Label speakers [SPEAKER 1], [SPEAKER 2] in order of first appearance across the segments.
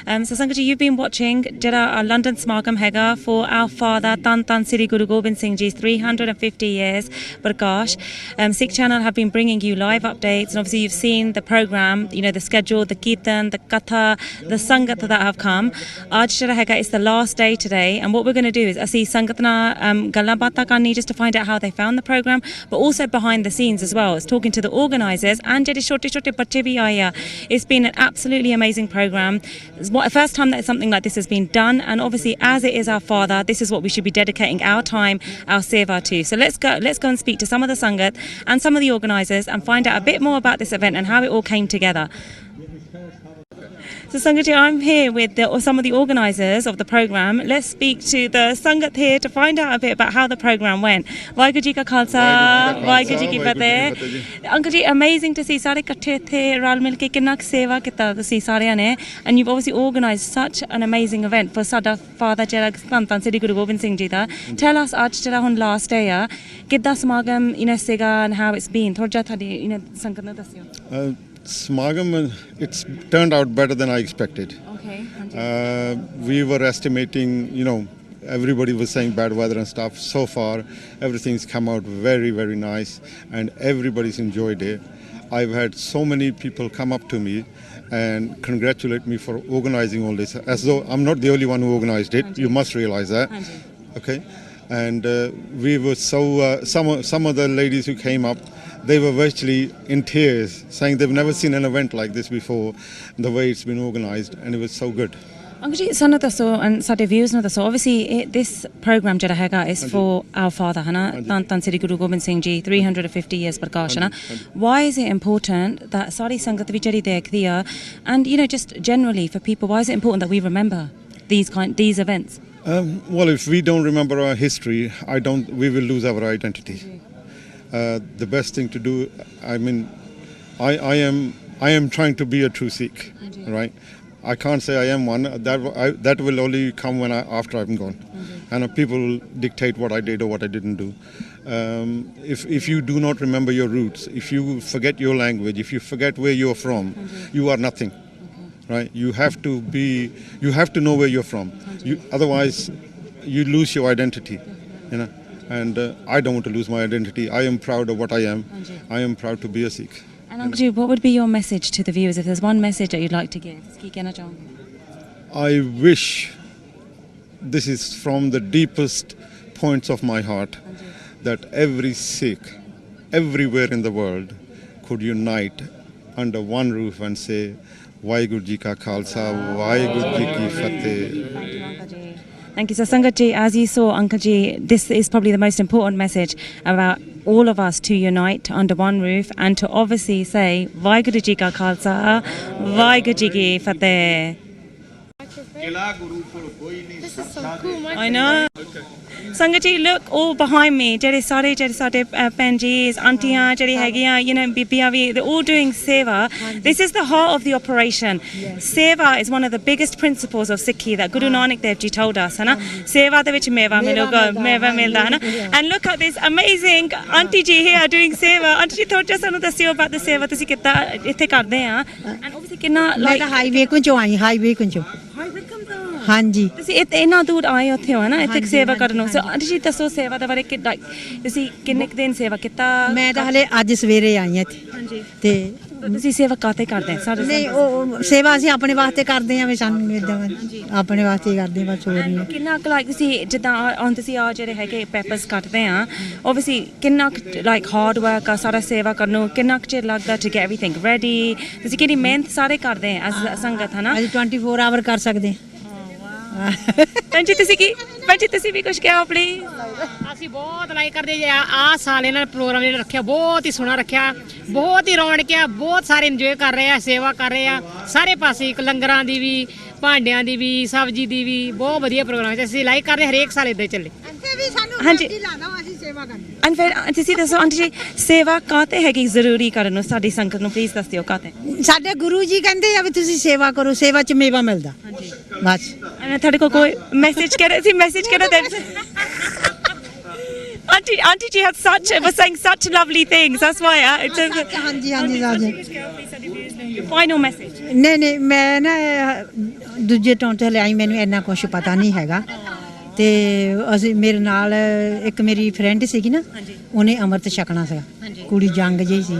[SPEAKER 1] So Sangat ji, you've been watching Jira London Smagam Hega for our father Tan Sri Guru Gobind Singh Ji's 350 years Prakash. Sikh channel have been bringing you live updates, and obviously you've seen the program, you know, the schedule, the kirtan, the katha, the sangat that have come. Aaj Jira Hega is the last day today, and what we're going to do is see sangat na galan baataan karni just to find out how they found the program, but also behind the scenes as well. It's talking to the organisers and jehde chote bacche bhi aaye. It's been an absolutely amazing program. It's the first time that something like this has been done, and obviously as it is our father, this is what we should be dedicating our time, our seva to. So let's go and speak to some of the sangat and some of the organisers and find out a bit more about this event and how it all came together. So Sangat ji, I'm here with some of the organisers of the programme. Let's speak to the Sangat here to find out a bit about how the programme went. Waheguru ji ka khalsa, Waheguru ji ki fateh. Uncle ji, amazing to see sare ikkathe the ral mil ke kinna seva kita tusi sareyan ne, and you've obviously organised such an amazing event for sada father jehda Tan Sri Guru Gobind Singh ji da. Tell us aaj jehda hun last day a kidda samagam sega and how it's been. Thoda thadi sangat na dasyo.
[SPEAKER 2] Smagam, it's turned out better than I expected.
[SPEAKER 1] Okay.
[SPEAKER 2] We were estimating, everybody was saying bad weather and stuff. So far, everything's come out very, very nice, and everybody's enjoyed it. I've had so many people come up to me and congratulate me for organizing all this, as though I'm not the only one who organized it. You must realize that. Okay. And we were so, some of the ladies who came up, they were virtually in tears, saying they've never seen an event like this before, the way it's been organised, and it was so good.
[SPEAKER 1] Uncle ji, sana daso and sade views na daso. Obviously, this program jehda hega is for our father, Hana Tan Sri Guru Gobind Singh Ji, 350 years Prakash. Why is it important that sari sangat vi jehdi dekhdi hai, and just generally for people, why is it important that we remember these events?
[SPEAKER 2] Well, if we don't remember our history, we will lose our identity. The best thing to do, I am trying to be a true Sikh, right? I can't say I am one. That will only come after I'm gone, and people will dictate what I did or what I didn't do. If you do not remember your roots, if you forget your language, if you forget where you're from, you are nothing, right? You have to know where you're from. Otherwise, you lose your identity, And I don't want to lose my identity. I am proud of what I am. I am proud to be a Sikh.
[SPEAKER 1] And Uncle Ji, what would be your message to the viewers if there's one message that you'd like to give?
[SPEAKER 2] I wish, this is from the deepest points of my heart, that every Sikh, everywhere in the world, could unite under one roof and say, Waheguru ji ka khalsa, Waheguru ji ki fateh.
[SPEAKER 1] Thank you. So Sangat ji, as you saw, Uncle ji, this is probably the most important message about all of us to unite under one roof and to obviously say, Waheguru ji ka khalsa, Waheguru ji ki fateh.
[SPEAKER 3] This is so cool.
[SPEAKER 1] I know. Sangat ji, look all behind me. Jehde sare penjis, auntiyan, jehdi hagiyan, bibiyan, they're all doing seva. This is the heart of the operation. Seva is one of the biggest principles of Sikhi that Guru Nanak Dev Ji told us. Seva de vich meva milda. And look at this amazing auntie ji here doing seva. Auntie ji, thought just another seva about the seva tusi kitta itthe karde ha. And obviously kinna like
[SPEAKER 4] highway kunjo. ਹਾਂਜੀ
[SPEAKER 1] ਤੁਸੀਂ ਇੰਨਾ ਦੂਰ ਆਏ ਉੱਥੇ ਹੋ ਨਾ ਇੱਥੇ ਸੇਵਾ ਕਰਨ ਸੋ ਜੀ ਦੱਸੋ ਸੇਵਾ ਦੇ ਬਾਰੇ ਕਿ ਤੁਸੀਂ ਕਿੰਨੇ ਦਿਨ ਸੇਵਾ ਕੀਤਾ
[SPEAKER 4] ਮੈਂ ਤਾਂ ਹਲੇ ਅੱਜ ਸਵੇਰੇ ਆਈ ਹਾਂ ਇੱਥੇ
[SPEAKER 1] ਹਾਂਜੀ
[SPEAKER 4] ਤੇ
[SPEAKER 1] ਤੁਸੀਂ ਸੇਵਾ ਕਾਤੇ ਕਰਦੇ ਸਾਡੇ
[SPEAKER 4] ਨਹੀਂ ਉਹ ਸੇਵਾ ਅਸੀਂ ਆਪਣੇ ਵਾਸਤੇ ਕਰਦੇ ਆਂ ਵੀ ਸਾਨੂੰ ਇਦਾਂ ਆਪਣੇ ਵਾਸਤੇ ਹੀ ਕਰਦੇ ਬਸ ਹੋਰ ਨਹੀਂ
[SPEAKER 1] ਕਿੰਨਾ ਲਾਈਕ ਤੁਸੀਂ ਜਿੱਦਾਂ ਹੁਣ ਤੁਸੀਂ ਆ ਜਿਹੜੇ ਹੈਗੇ ਪੈਪਰਸ ਕੱਟਦੇ ਆ ਓਬਵੀਅਸਲੀ ਕਿੰਨਾ ਲਾਈਕ ਹਾਰਡ ਵਰਕ ਆ ਸਾਰਾ ਸੇਵਾ ਕਰਨ ਨੂੰ ਕਿੰਨਾ ਚਿਰ ਲੱਗਦਾ ਟੂ ਗੈਟ ਐਵਰੀਥਿੰਗ ਰੈਡੀ ਤੁਸੀਂ ਕਿੰਨੀ ਮਿਹਨਤ ਸਾਰੇ ਕਰਦੇ ਆ ਐਸ ਸੰਗਤ ਹੈ ਨਾ
[SPEAKER 4] ਅਸੀਂ 24 ਆਵਰ ਕਰ ਸਕਦੇ
[SPEAKER 1] ਪੰਜੀ ਤੁਸੀਂ ਵੀ ਕੁਝ ਕਿਹਾ ਪਲੀਜ਼
[SPEAKER 3] ਅਸੀਂ ਬਹੁਤ ਲਾਈਕ ਕਰਦੇ ਜੇ ਆ ਸਾਲ ਇਹਨਾਂ ਨੇ ਪ੍ਰੋਗਰਾਮ ਜਿਹੜਾ ਰੱਖਿਆ ਬਹੁਤ ਹੀ ਸੋਹਣਾ ਰੱਖਿਆ ਬਹੁਤ ਹੀ ਰੌਣਕ ਆ ਬਹੁਤ ਸਾਰੇ ਇੰਜੋਏ ਕਰ ਰਹੇ ਆ ਸੇਵਾ ਕਰ ਰਹੇ ਆ ਸਾਰੇ ਪਾਸੇ ਇੱਕ ਲੰਗਰਾਂ ਦੀ ਵੀ ਭਾਂਡਿਆਂ ਦੀ ਵੀ ਸਬਜ਼ੀ ਦੀ ਵੀ ਬਹੁਤ ਵਧੀਆ ਪ੍ਰੋਗਰਾਮ ਹੈ ਅਸੀਂ ਲਾਈਕ ਕਰ ਰਹੇ ਹਰੇਕ ਸਾਲ ਇਦਾਂ ਚੱਲੇ
[SPEAKER 4] ਹਾਂਜੀ ਅਸੀਂ ਸੇਵਾ ਕਰਨੀ
[SPEAKER 1] and ਫਿਰ ਤੁਸੀਂ ਦੱਸੋ ਆਂਟੀ ਜੀ ਸੇਵਾ ਕਾਤੇ ਹੈਗੀ ਜ਼ਰੂਰੀ ਕਰਨ ਨੂੰ ਸਾਡੀ ਸੰਗਤ ਨੂੰ ਪਲੀਜ਼ ਦੱਸਿਓ ਕਾਤੇ
[SPEAKER 4] ਸਾਡੇ ਗੁਰੂ ਜੀ ਕਹਿੰਦੇ ਆ ਵੀ ਤੁਸੀਂ ਸੇਵਾ ਕਰੋ ਸੇਵਾ 'ਚ ਮੇਵਾ ਮਿਲਦਾ
[SPEAKER 1] ਹਾਂਜੀ
[SPEAKER 4] ਬਸ
[SPEAKER 1] ਮੈਂ ਤੁਹਾਡੇ ਕੋਲ ਕੋਈ ਮੈਸੇਜ ਕਰ ਰਹੀ ਸੀ ਮੈਸੇਜ ਕਰੋ ਦੇ Auntie ji had was saying such lovely things. That's why
[SPEAKER 4] ਹਾਂਜੀ
[SPEAKER 1] final message.
[SPEAKER 4] ਨਹੀਂ ਮੈਂ ਨਾ ਦੂਜੇ ਟਾਉਣ ਤੇ ਹਲੇ ਆਈ, ਮੈਨੂੰ ਇੰਨਾ ਕੁਛ ਪਤਾ ਨਹੀਂ ਹੈਗਾ। ਤੇ ਅਸੀਂ ਮੇਰੇ ਨਾਲ ਇੱਕ ਮੇਰੀ ਫਰੈਂਡ ਸੀਗੀ ਨਾ, ਉਹਨੇ ਅੰਮ੍ਰਿਤ ਛਕਣਾ ਸੀਗਾ, ਕੁੜੀ ਜੰਗ ਜਿਹੀ ਸੀ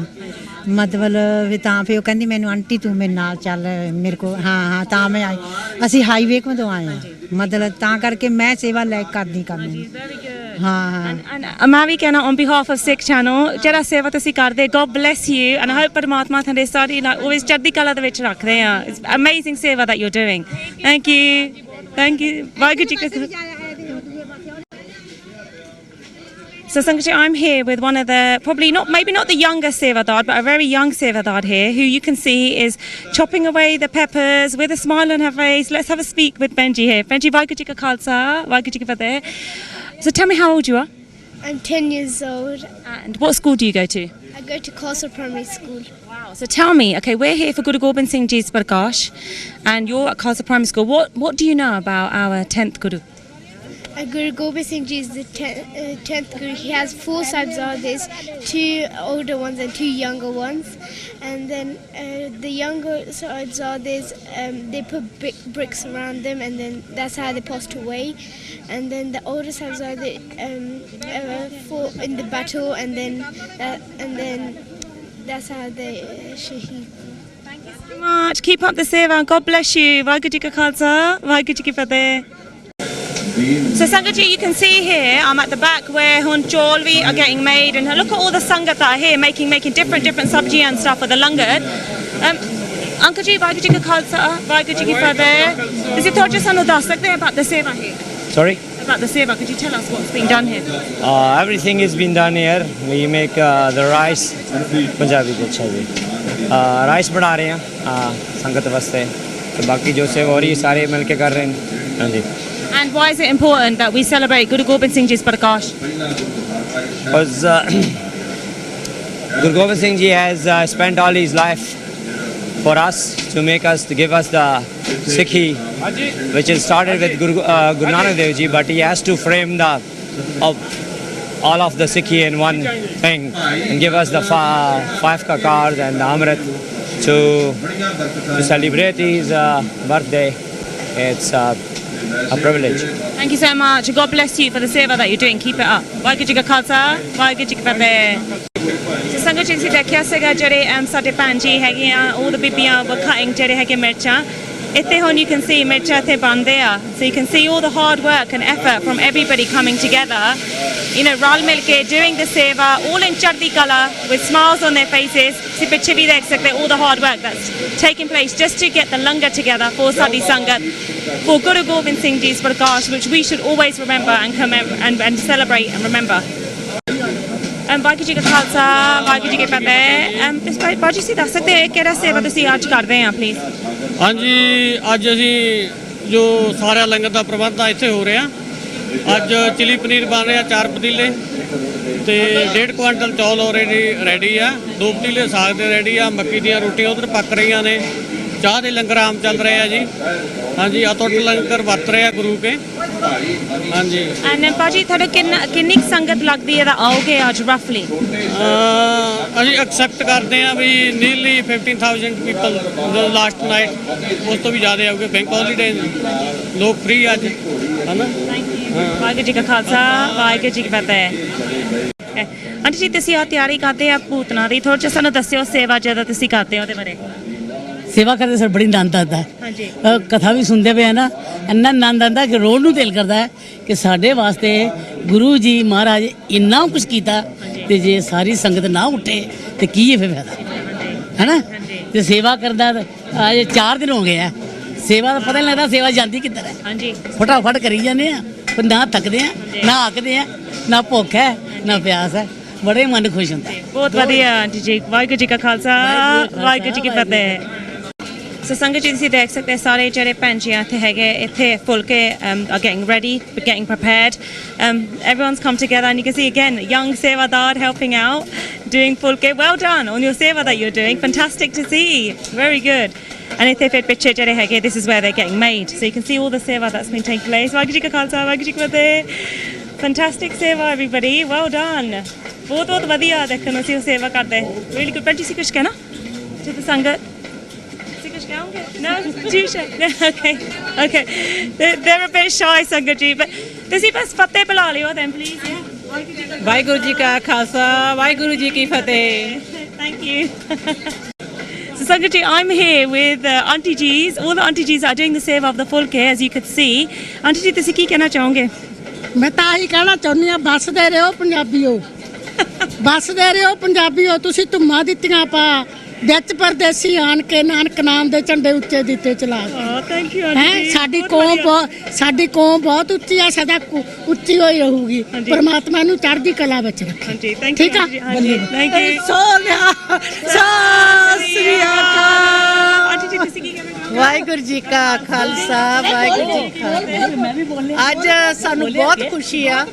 [SPEAKER 4] ਮਤਲਬ ਵੀ, ਤਾਂ ਫਿਰ ਉਹ ਕਹਿੰਦੀ ਮੈਨੂੰ ਆਂਟੀ ਤੂੰ ਮੇਰੇ ਨਾਲ ਚੱਲ ਮੇਰੇ ਕੋਲ। ਹਾਂ ਤਾਂ ਮੈਂ ਆਈ, ਅਸੀਂ ਹਾਈਵੇ ਤੋਂ ਆਏ ਹਾਂ ਮਤਲਬ, ਤਾਂ ਕਰਕੇ ਮੈਂ ਸੇਵਾ ਲੈ ਕਰਦੀ ਹਾਂ।
[SPEAKER 1] ਮੈਂ ਵੀ ਕਹਿਣਾ on behalf of Sikh channel, ਜਿਹੜਾ ਸੇਵਾ ਤੁਸੀਂ ਕਰਦੇ, God bless you and I hope ਪਰਮਾਤਮਾ ਤੁਹਾਡੇ ਸਾਰੀ always ਚੜ੍ਹਦੀ ਕਲਾ ਦੇ ਵਿੱਚ ਰੱਖਦੇ ਆ। It's amazing ਸੇਵਾ that you're doing. Thank you Waheguru ji ਕਾ। So Sankaji, I'm here with one of the, maybe not the youngest Sevadar, but a very young Sevadar here, who you can see is chopping away the peppers with a smile on her face. Let's have a speak with Benji here. Benji, Vaheguru Ji Ka Khalsa, Vaheguru Ji Ki Fateh. So tell me how old you are.
[SPEAKER 5] I'm 10 years old.
[SPEAKER 1] And what school do you go to?
[SPEAKER 5] I go to Castle Primary School.
[SPEAKER 1] Wow. So tell me, okay, we're here for Guru Gobind Singh Ji's Prakash, and you're at Castle Primary School. What do you know about our 10th Guru?
[SPEAKER 5] Guru Gobind Singh Ji is the 10th Guru. He has 4 Sahibzades, 2 older ones and 2 younger ones. And then the younger Sahibzades, they put bricks around them, and then that's how they passed away. And then the older Sahibzade fought in the battle, and then that's how they shaheed.
[SPEAKER 1] Thank you so much. Keep up the seva. God bless you. Vaheguru Ji Ka Khalsa, Vaheguru Ji Ki Fateh. So Sangaji, you can see here, I'm at the back where hunjolvi are getting made, and look at all the sangat that are here making different sabji and stuff for the langar. Uncle Ji, Vaheguru Ji Ka Khalsa, Vaheguru Ji Ki Fateh. Is it Torja Sanu das sakte about the seva here?
[SPEAKER 6] Sorry?
[SPEAKER 1] About the seva, could you tell us what's being done here?
[SPEAKER 6] Everything is being done here. We make the rice. Punjabi de अच्छा जी. Rice बना रहे हैं संगत वास्ते. तो बाकी जो सेवा हो रही है सारे मिलके कर रहे हैं. हाँ जी.
[SPEAKER 1] And why is it important that we celebrate Guru Gobind Singh Ji's Prakash?
[SPEAKER 6] Because Guru Gobind Singh Ji has spent all his life for us, to give us the Sikhi, which is started with Guru Nanak Dev Ji, but he has to frame all of the Sikhi in one thing and give us the 5 kakars and the Amrit to celebrate his birthday. It's a privilege.
[SPEAKER 1] Thank you so much. God bless you for the seva that you're doing. Keep it up. Vaheguru Ji Ka Khalsa, Vaheguru Ji Ki Fateh. So ਸੰਗਤ ਜੀ ਤੁਸੀਂ ਦੇਖਿਆ ਸੀਗਾ ਜਿਹੜੇ ਸਾਡੇ ਭੈਣ ਜੀ ਹੈਗੇ ਆ, ਉਹ ਬੀਬੀਆਂ ਵਖਾਇੰਗ ਜਿਹੜੇ ਹੈਗੇ ਮਿਰਚਾਂ ਇੱਥੇ ਹੁਣ you can see ਮਿਰਚਾਂ ਇੱਥੇ ਬਣਦੇ ਆ, so you can see all the hard work and effort from everybody coming together, you know, ਰਲ ਮਿਲ ਕੇ doing the seva, all in ਚੜ੍ਹਦੀ ਕਲਾ with smiles on their faces. ਤੁਸੀਂ ਪਿੱਛੇ ਵੀ ਦੇਖ ਸਕਦੇ all the hard work that's taking place just to get the langar together for ਸਾਡੀ ਸੰਗਤ, for Guru Gobind Singh Ji's Prakash, which we should always remember and celebrate and remember. Waheguru ji ਕਾ ਖਾਲਸਾ, ਵਾਹਿਗੁਰੂ ਜੀ ਕੀ ਫਤਿਹ। ਬਾਜੀ ਤੁਸੀਂ ਦੱਸ ਸਕਦੇ ਹੋ ਕਿਹੜਾ ਸੇਵਾ ਤੁਸੀਂ ਅੱਜ ਕਰਦੇ ਆ ਪਲੀਜ਼?
[SPEAKER 7] ਹਾਂਜੀ, ਅੱਜ ਅਸੀਂ ਜੋ ਸਾਰਾ ਲੰਗਰ ਦਾ ਪ੍ਰਬੰਧ ਆ ਇੱਥੇ ਹੋ ਰਿਹਾ। ਅੱਜ ਚਿਲੀ ਪਨੀਰ ਬਣ ਰਿਹਾ 4 ਪਤੀਲੇ ਤੇ 1.5 ਕੁਆਂਟਲ ਚੌਲ ਆਲਰੇਡੀ ਰੈਡੀ ਆ, 2 ਪਤੀਲੇ ਸਾਗ ਦੇ ਰੈਡੀ ਆ, ਮੱਕੀ ਦੀਆਂ ਰੋਟੀਆਂ ਉਧਰ ਪੱਕ ਰਹੀਆਂ ਨੇ, ਚਾਹ ਦੇ ਲੰਗਰ ਆਮ ਚੱਲ ਰਹੇ ਆ ਜੀ। ਹਾਂਜੀ, ਅਤੁੱਟ ਲੰਗਰ ਵਰਤ ਰਿਹਾ ਗੁਰੂ ਕੇ। ਹਾਂਜੀ।
[SPEAKER 1] ਐਂਡ ਭਾਜੀ ਤੁਹਾਡੇ ਕਿੰਨੀ ਸੰਗਤ ਲੱਗਦੀ ਹੈ ਤਾਂ ਆਓਗੇ ਅੱਜ ਰਫਲੀ?
[SPEAKER 7] ਅਸੀਂ ਐਕਸੈਪਟ ਕਰਦੇ ਹਾਂ ਵੀ ਨੀਅਰਲੀ 15,000 ਪੀਪਲ ਲਾਸਟ ਨਾਈਟ, ਉਸ ਤੋਂ ਵੀ ਜ਼ਿਆਦਾ ਆਉਗੇ। ਬੈਂਕ ਹੌਲੀਡੇ, ਲੋਕ ਫ੍ਰੀ ਅੱਜ, ਹੈ ਨਾ।
[SPEAKER 1] ਵਾਹਿਗੁਰੂ ਜੀ ਕਾ ਖਾਲਸਾ, ਵਾਹਿਗੁਰੂ ਜੀ ਕੀ ਫਤਿਹ। ਆਂਟੀ ਜੀ ਤੁਸੀਂ ਆ ਤਿਆਰੀ ਕਰਦੇ ਆ ਭੂਤਨਾ ਦੀ, ਥੋੜ੍ਹਾ ਜਿਹਾ ਸਾਨੂੰ ਦੱਸਿਓ ਸੇਵਾ ਜਦੋਂ ਤੁਸੀਂ ਕਰਦੇ ਹੋ ਉਹਦੇ ਬਾਰੇ।
[SPEAKER 8] सेवा करते सर बड़ी आनंद आता है। कथा भी सुनते पे है ना, इन्ना आनंद आता कि रोज़ नूं दिल करता है कि साढ़े वास्ते गुरु जी महाराज इन्ना कुछ किया, तो जे सारी संगत ना उठे तो की फिर फायदा, है ना। तो सेवा करदा अज 4 दिन हो गए हैं, सेवा का पता नहीं लगता सेवा जाती किधर है। फटाफट करी जाने, पर ना थकते हैं, ना आकते हैं, ना भुख है, ना प्यास है, बड़े मन खुश होता है।
[SPEAKER 1] बहुत वधिया आंटी जी, वाहिगुरू जी का खालसा, वाहिगुरू जी की फतेह। So ਸੰਗਤ ਜੀ ਤੁਸੀਂ ਦੇਖ ਸਕਦੇ ਸਾਰੇ ਜਿਹੜੇ ਭੈਣ ਜੀ ਇੱਥੇ ਹੈਗੇ, ਇੱਥੇ ਫੁਲਕੇ are getting ready, getting prepared. Everyone's come together and you can see again young sevadar helping out, doing fulke. Well done on your seva that you're doing. Fantastic to see. Very good. And ਇੱਥੇ ਫਿਰ ਪਿੱਛੇ ਜਿਹੜੇ ਹੈਗੇ, this is where they're getting made. So you can see all the seva that's been taking place. Waheguru ji ਕਾ ਖਾਲਸਾ, ਵਾਹਿਗੁਰੂ ਜੀ ਕੀ ਫਤਿਹ। Fantastic seva everybody. Well done. ਬਹੁਤ ਵਧੀਆ ਦੇਖਣ ਨੂੰ ਅਸੀਂ ਉਹ ਸੇਵਾ ਕਰਦੇ। Really good. ਭੈਣ ਜੀ ਕੁਝ ਕਹਿਣਾ ਜੀ ਸੰਗਤ? No, too shy. Okay. Okay, they're a bit shy, Sangat ji, but ਤੁਸੀਂ ਬਸ ਫਤਿਹ ਬੁਲਾ ਲਿਓ then please.
[SPEAKER 3] ਵਾਹਿਗੁਰੂ ਜੀ ਕਾ ਖਾਲਸਾ ਵਾਹਿਗੁਰੂ ਜੀ ਕੀ ਫਤਿਹ
[SPEAKER 1] Thank you. So Sangat ji, I'm here with Auntie G's. All the Auntie G's are doing the seva of the fulke, as you could see. Auntie ji, ਤੁਸੀਂ ਕੀ ਕਹਿਣਾ ਚਾਹੋਗੇ?
[SPEAKER 9] ਮੈਂ ਤਾਂ ਹੀ ਕਹਿਣਾ ਚਾਹੁੰਦੀ ਆ ਬੱਸਦੇ ਰਹੋ ਪੰਜਾਬੀਓ ਬੱਸਦੇ ਰਹੋ ਪੰਜਾਬੀਓ ਤੁਸੀਂ ਧੁੰਮਾਂ ਦਿੱਤੀਆਂ ਪਾ ਵਿੱਚ ਪਰਦੇਸੀ ਆਣ ਕੇ ਨਾਨਕ ਨਾਮ ਦੇ ਝੰਡੇ ਉੱਚੇ ਦਿੱਤੇ ਚਲਾ
[SPEAKER 1] Oh, thank you,
[SPEAKER 9] ਹੈ
[SPEAKER 1] Auntie ji.
[SPEAKER 9] ਸਾਡੀ ਕੌਮ ਬਹੁਤ ਉੱਚੀ ਆ ਸਦਾ ਉੱਚੀ ਹੋਈ ਰਹੂਗੀ ਪਰਮਾਤਮਾ ਨੂੰ ਚੜ੍ਹਦੀ ਕਲਾ ਵਿੱਚ ਰੱਖੇ
[SPEAKER 1] Auntie, thank you.
[SPEAKER 9] ਠੀਕ ਆ
[SPEAKER 1] Auntie ji. Auntie, thank you.
[SPEAKER 9] Sonia Sat Sri Akal
[SPEAKER 1] Auntie ji, ਤੁਸੀਂ ਕੀ ਕਹਿਣਾ ਚਾਹੋਗੇ?
[SPEAKER 10] ਵਾਹਿਗੁਰੂ ਜੀ ਕਾ ਖਾਲਸਾ ਵਾਹਿਗੁਰੂ ਜੀ ਕੀ ਫਤਿਹ ਅੱਜ ਸਾਨੂੰ ਬਹੁਤ ਖੁਸ਼ੀ ਆ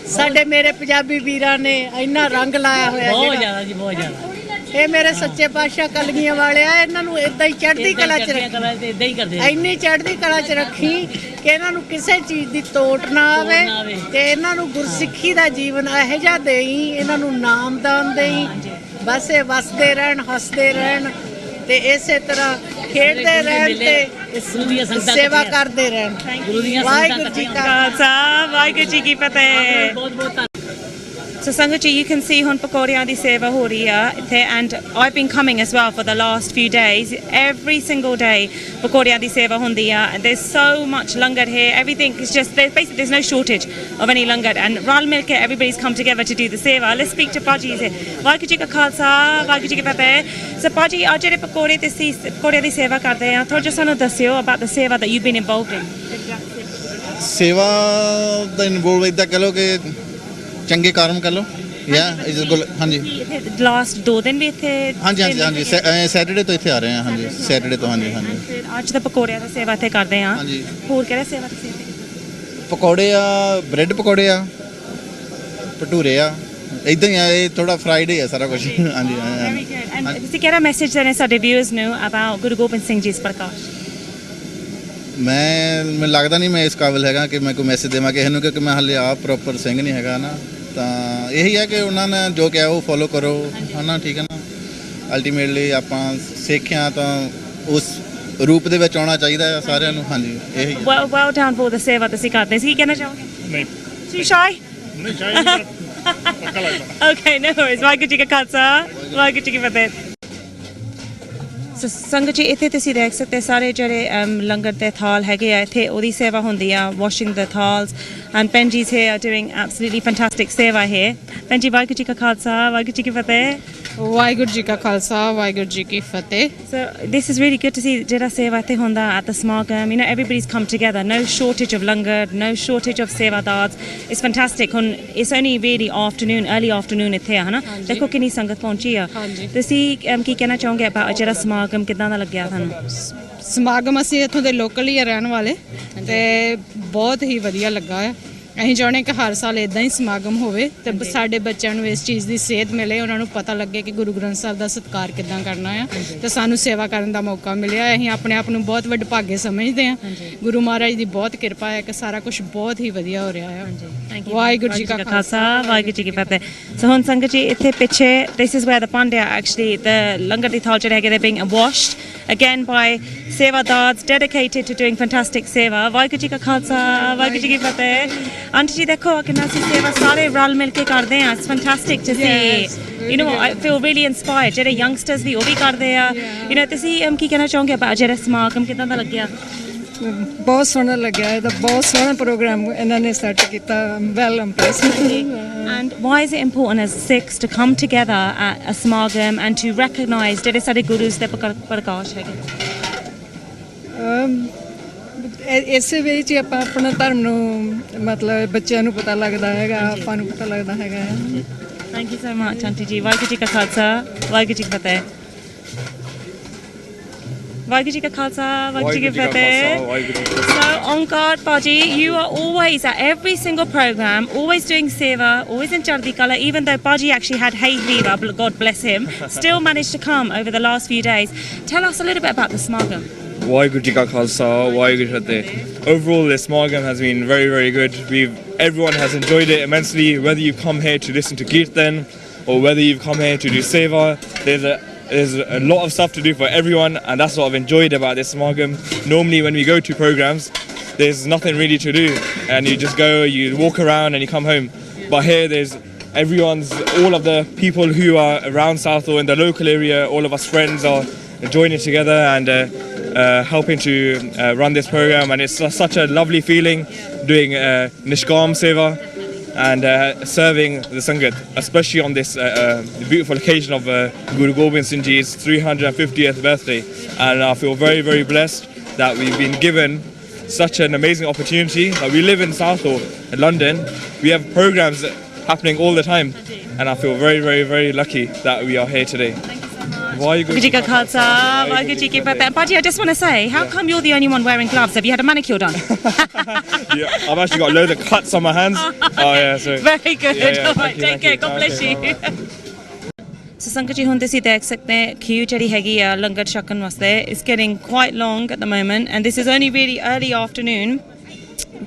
[SPEAKER 10] ਸਾਡੇ ਮੇਰੇ ਪੰਜਾਬੀ ਵੀਰਾਂ ਨੇ ਇੰਨਾ ਰੰਗ ਲਾਇਆ ਹੋਇਆ
[SPEAKER 8] ਬਹੁਤ
[SPEAKER 10] ਜਿਹੜਾ
[SPEAKER 8] ਜ਼ਿਆਦਾ ਜੀ ਬਹੁਤ ਜ਼ਿਆਦਾ
[SPEAKER 10] ਇਹ ਮੇਰੇ ਸੱਚੇ ਪਾਤਸ਼ਾਹ ਕਲਗੀਆਂ ਵਾਲੇ ਆ ਇਹਨਾਂ ਨੂੰ ਇਦਾਂ ਹੀ ਚੜ੍ਹਦੀ ਕਲਾ ਚ ਰੱਖੀ
[SPEAKER 8] ਇਦਾਂ ਹੀ ਕਰਦੇ ਆ।
[SPEAKER 10] ਇੰਨੀ ਚੜ੍ਹਦੀ ਕਲਾ ਚ ਰੱਖੀ ਕਿ ਇਹਨਾਂ ਨੂੰ ਕਿਸੇ ਚੀਜ਼ ਦੀ ਤੋਟ ਨਾ ਆਵੇ ਤੇ ਇਹਨਾਂ ਨੂੰ ਗੁਰਸਿੱਖੀ ਦਾ ਜੀਵਨ ਇਹੋ ਜਿਹਾ ਦੇਈ ਇਹਨਾਂ ਨੂੰ ਨਾਮਦਾਨ ਦੇਈ ਬਸ ਇਹ ਵਸਦੇ ਰਹਿਣ ਹੱਸਦੇ ਰਹਿਣ ਤੇ ਇਸੇ ਤਰ੍ਹਾਂ ਖੇਡਦੇ ਰਹਿਣ ਤੇ ਸੇਵਾ ਕਰਦੇ ਰਹਿਣ ਵਾਹਿਗੁਰੂ ਜੀ ਕਾ
[SPEAKER 1] ਖਾਲਸਾ ਵਾਹਿਗੁਰੂ ਜੀ ਕੀ ਫਤਿਹ
[SPEAKER 8] ਬਹੁਤ ਬਹੁਤ ਧੰਨਵਾਦ
[SPEAKER 1] So Sangat ji, you can see ਹੁਣ ਪਕੌੜਿਆਂ ਦੀ ਸੇਵਾ ਹੋ ਰਹੀ ਆ ਇੱਥੇ and I've been coming as well for the last few days. Every single day ਪਕੌੜਿਆਂ ਦੀ ਸੇਵਾ ਹੁੰਦੀ ਆ and there's so much langar here. Everything is just basically there's no shortage of any langar and ral mil ke everybody's come together to do the seva. Let's speak to Paji here. Waheguru ji ਕਾ ਖਾਲਸਾ ਵਾਹਿਗੁਰੂ ਜੀ ਕੀ ਫਤਿਹ. So Paji, ਅੱਜ ਜਿਹੜੇ ਪਕੌੜੇ ਤੇ ਪਕੌੜਿਆਂ ਦੀ ਸੇਵਾ ਕਰਦੇ ਆ ਥੋੜਾ ਜਿਹਾ ਸਾਨੂੰ ਦੱਸਿਓ about the seva that you've been involved in.
[SPEAKER 11] ਸੇਵਾ ਦਾ ਇਨਵੋਲਵ ਇਦਾਂ ਕਹ ਲਓ ਕਿ ਚੰਗੇ ਕਾਰਮ ਕਰ ਲਓ ਹਾਂਜੀ
[SPEAKER 1] ਲਾਸਟ 2 ਦਿਨ ਵੀ ਇੱਥੇ
[SPEAKER 11] ਹਾਂਜੀ ਸੈਟਰਡੇ ਤੋਂ ਇੱਥੇ ਆ ਰਹੇ ਹਾਂ ਹਾਂਜੀ ਸੈਟਰਡੇ ਤੋਂ ਹਾਂਜੀ
[SPEAKER 1] ਫਿਰ ਅੱਜ ਤਾਂ ਪਕੌੜਿਆਂ ਦੀ ਸੇਵਾ ਇੱਥੇ ਕਰਦੇ ਆ
[SPEAKER 11] ਹਾਂਜੀ
[SPEAKER 1] ਹੋਰ ਕਿਹੜਾ ਸੇਵਾ ਤੁਸੀਂ
[SPEAKER 11] ਪਕੌੜੇ ਆ ਬ੍ਰੈਡ ਪਕੌੜੇ ਆ ਭਟੂਰੇ ਆ ਇਦਾਂ ਹੀ ਆ ਇਹ ਥੋੜਾ ਫਰਾਈਡੇ ਆ ਸਾਰਾ ਕੁਝ ਹਾਂਜੀ
[SPEAKER 1] and ਤੁਸੀਂ ਕਿਹੜਾ ਮੈਸੇਜ ਦੇਣਾ ਸਾਡੇ ਵਿਊਅਰਸ ਨੂੰ about ਗੁਰੂ ਗੋਬਿੰਦ ਸਿੰਘ ਜੀ ਪ੍ਰਕਾਸ਼
[SPEAKER 11] ਮੈਨੂੰ ਲੱਗਦਾ ਨਹੀਂ ਮੈਂ ਇਸ ਕਾਬਿਲ ਹੈਗਾ ਕਿ ਮੈਂ ਕੋਈ ਮੈਸੇਜ ਦੇਵਾਂ ਕਿਸੇ ਨੂੰ ਕਿਉਂਕਿ ਮੈਂ ਹਾਲੇ ਆਪ ਪ੍ਰੋਪਰ ਸਿੰਘ ਨਹੀਂ ਹੈਗਾ ਨਾ ਤਾਂ ਇਹੀ ਹੈ ਕਿ ਉਹਨਾਂ ਨੇ ਜੋ ਕਿਹਾ ਉਹ ਫੋਲੋ ਕਰੋ ਹੈ ਨਾ ਠੀਕ ਹੈ ਨਾ ਅਲਟੀਮੇਟਲੀ ਆਪਾਂ ਸਿੱਖਿਆ ਤਾਂ ਉਸ ਰੂਪ ਦੇ ਵਿੱਚ ਆਉਣਾ ਚਾਹੀਦਾ ਹੈ ਸਾਰਿਆਂ ਨੂੰ ਹਾਂਜੀ ਇਹੀ
[SPEAKER 1] well done for the ਸੇਵਾ ਤੁਸੀਂ ਕਰਦੇ ਸੀ ਕੀ ਕਹਿਣਾ ਚਾਹੋਗੇ
[SPEAKER 12] ਨਹੀਂ
[SPEAKER 1] ਤੁਸੀਂ ਸ਼ਾਈ
[SPEAKER 12] ਨਹੀਂ ਸ਼ਾਇਦ ਪੱਕਾ ਲੱਗਦਾ
[SPEAKER 1] okay no worries Waheguru ji ਕਾ ਖਾਲਸਾ ਵਾਹਿਗੁਰੂ ਜੀ ਕੀ ਫਤਿਹ ਸੋ ਸੰਗਤ ਜੀ ਇੱਥੇ ਤੁਸੀਂ ਦੇਖ ਸਕਦੇ ਸਾਰੇ ਜਿਹੜੇ ਲੰਗਰ ਦੇ ਥਾਲ ਹੈਗੇ ਆ ਇੱਥੇ ਉਹਦੀ ਸੇਵਾ ਹੁੰਦੀ ਆ ਵਾਸ਼ਿੰਗ ਦ ਥਾਲਸ ਐਂਡ ਪੈਂਜੀਸ here are doing absolutely fantastic seva here penji Waheguru ji ਕਾ ਖਾਲਸਾ ਵਾਹਿਗੁਰੂ ਜੀ ਕੀ ਫਤਿਹ
[SPEAKER 3] ਵਾਹਿਗੁਰੂ ਜੀ ਕਾ ਖਾਲਸਾ ਵਾਹਿਗੁਰੂ ਜੀ ਕੀ ਫਤਿਹ
[SPEAKER 1] So this is really good to see ਜਿਹੜਾ ਸੇਵਾ ਇੱਥੇ ਹੁੰਦਾ at the Smagam. You know, everybody's come together. No shortage of langar, no shortage of sevadars. It's fantastic. ਹੁਣ it's only really afternoon, early afternoon ਇੱਥੇ ਆ ਹਨਾ ਦੇਖੋ ਕਿੰਨੀ ਸੰਗਤ ਪਹੁੰਚੀ ਆ ਤੁਸੀਂ ਕੀ ਕਹਿਣਾ ਚਾਹੋਗੇ about ਜਿਹੜਾ ਸਮਾਗਮ ਕਿੱਦਾਂ ਦਾ ਲੱਗਿਆ ਤੁਹਾਨੂੰ
[SPEAKER 3] ਸਮਾਗਮ ਅਸੀਂ ਇੱਥੋਂ ਦੇ ਲੋਕਲ ਹੀ ਰਹਿਣ ਵਾਲੇ ਤੇ ਬਹੁਤ ਹੀ ਵਧੀਆ ਲੱਗਾ ਆ ਅਸੀਂ ਚਾਹੁੰਦੇ ਕਿ ਹਰ ਸਾਲ ਇਦਾਂ ਹੀ ਸਮਾਗਮ ਹੋਵੇ ਤੇ ਸਾਡੇ ਬੱਚਿਆਂ ਨੂੰ ਇਸ ਚੀਜ਼ ਦੀ ਸੇਧ ਮਿਲੇ ਉਹਨਾਂ ਨੂੰ ਪਤਾ ਲੱਗੇ ਕਿ ਗੁਰੂ ਗ੍ਰੰਥ ਸਾਹਿਬ ਦਾ ਸਤਿਕਾਰ ਕਿੱਦਾਂ ਕਰਨਾ ਆ ਤੇ ਸਾਨੂੰ ਸੇਵਾ ਕਰਨ ਦਾ ਮੌਕਾ ਮਿਲਿਆ ਅਸੀਂ ਆਪਣੇ ਆਪ ਨੂੰ ਬਹੁਤ ਵਡਭਾਗੇ ਸਮਝਦੇ ਹਾਂ ਗੁਰੂ ਮਹਾਰਾਜ ਦੀ ਬਹੁਤ ਕਿਰਪਾ ਹੈ ਕਿ ਸਾਰਾ ਕੁਝ ਬਹੁਤ ਹੀ ਵਧੀਆ ਹੋ ਰਿਹਾ ਹੈ ਵਾਹਿਗੁਰੂ ਜੀ ਕਾ
[SPEAKER 1] ਖਾਲਸਾ ਵਾਹਿਗੁਰੂ ਜੀ ਕੀ ਫਤਿਹ ਸੋ ਹੁਣ ਸੰਗਤ ਜੀ ਇੱਥੇ ਪਿੱਛੇ this is where the pandya actually the ਲੰਗਰ ਦੀ ਥਾਲ ਜਿਹੜੇ ਹੈਗੇ they being washed again by sevadars dedicated to doing fantastic seva Waheguru ji ਕਾ ਖਾਲਸਾ ਵਾਹਿਗੁਰੂ ਜੀ ਕੀ ਫਤਿਹ ਆਂਟੀ ਜੀ ਦੇਖੋ ਕਿੰਨਾ ਅਸੀਂ ਸੇਵਾ ਸਾਰੇ ਰਲ ਮਿਲ ਕੇ ਕਰਦੇ ਆ it's fantastic to see you نو I feel really inspired ਜਿਹੜੇ ਯੰਗਸਟਰਸ ਵੀ ਉਹ ਵੀ ਕਰਦੇ ਆ ਯੂ نو ਤੁਸੀਂ ਕੀ ਕਹਿਣਾ ਚਾਹੋਗੇ about ਜਿਹੜਾ ਸਮਾਗਮ ਕਿਦਾਂ ਦਾ ਲੱਗਿਆ
[SPEAKER 13] ਬਹੁਤ ਸੋਹਣਾ ਲੱਗਿਆ ਇਹ ਤਾਂ ਬਹੁਤ ਸੋਹਣਾ ਪ੍ਰੋਗਰਾਮ ਇਹਨਾਂ ਨੇ ਸੈੱਟ ਕੀਤਾ well impressed
[SPEAKER 1] and why is it important as Sikhs to come together at a Smagam and to recognize ਜਿਹੜੇ ਸਾਡੇ ਗੁਰੂਸ ਦੇ ਪ੍ਰਕਾਸ਼ ਹੈਗੇ
[SPEAKER 13] ਇਸੇ ਵਿੱਚ ਹੀ ਆਪਾਂ ਆਪਣਾ ਧਰਮ ਨੂੰ ਮਤਲਬ ਬੱਚਿਆਂ ਨੂੰ ਪਤਾ ਲੱਗਦਾ ਹੈਗਾ ਆਪਾਂ ਨੂੰ ਪਤਾ ਲੱਗਦਾ ਹੈਗਾ
[SPEAKER 1] thank you so much aunty ਜੀ ਵਾਹਿਗੁਰੂ ਜੀ ਕਾ ਖਾਲਸਾ ਵਾਹਿਗੁਰੂ ਜੀ ਕੀ ਫਤਿਹ ਵਾਹਿਗੁਰੂ ਜੀ ਕਾ ਖਾਲਸਾ ਵਾਹਿਗੁਰੂ ਜੀ ਕੀ ਫਤਿਹ so on guard Paji you are always at every single program always doing seva always in Chardi Kala even though Paji actually had hay fever God bless him still managed to come over the last few days tell us a little bit about the Smagam
[SPEAKER 14] Waheguru Ji Ka Khalsa, Waheguru Ji Ki Fateh. Overall, this Smagam has been very, very good. Everyone has enjoyed it immensely. Whether you've come here to listen to Kirtan or whether you've come here to do Seva, there's an there's a lot of stuff to do for everyone, and that's what I've enjoyed about this Smagam. Normally when we go to programs, there's nothing really to do, and you just go, you walk around and you come home. But here there's all of the people who are around Southall in the local area, all of us friends are joining together and helping to run this program, and it's such a lovely feeling doing Nishkam Seva and serving the Sangat, especially on this beautiful occasion of Guru Gobind Singh Ji's 350th birthday. And I feel very, very blessed that we've been given such an amazing opportunity. We live in Southall, in London. We have programs happening all the time, and I feel very, very, very lucky that we are here today.
[SPEAKER 1] Vaiguru Ji Ka Khalsa, Vaiguru Ji Ki Fateh. Baji, I just want to say, how come you're the only one wearing gloves? Have you had a manicure done?
[SPEAKER 14] Yeah, I've actually got loads of cuts on my hands. Oh yeah, so
[SPEAKER 1] very good.
[SPEAKER 14] Yeah,
[SPEAKER 1] All right, take care. God bless you. So ਸੰਗਤ ਜੀ ਹੁਣ ਤੁਸੀਂ ਦੇਖ ਸਕਦੇ queue ਜਿਹੜੀ ਹੈਗੀ ਆ ਲੰਗਰ ਛਕਣ ਵਾਸਤੇ is getting quite long at the moment, and this is only really early afternoon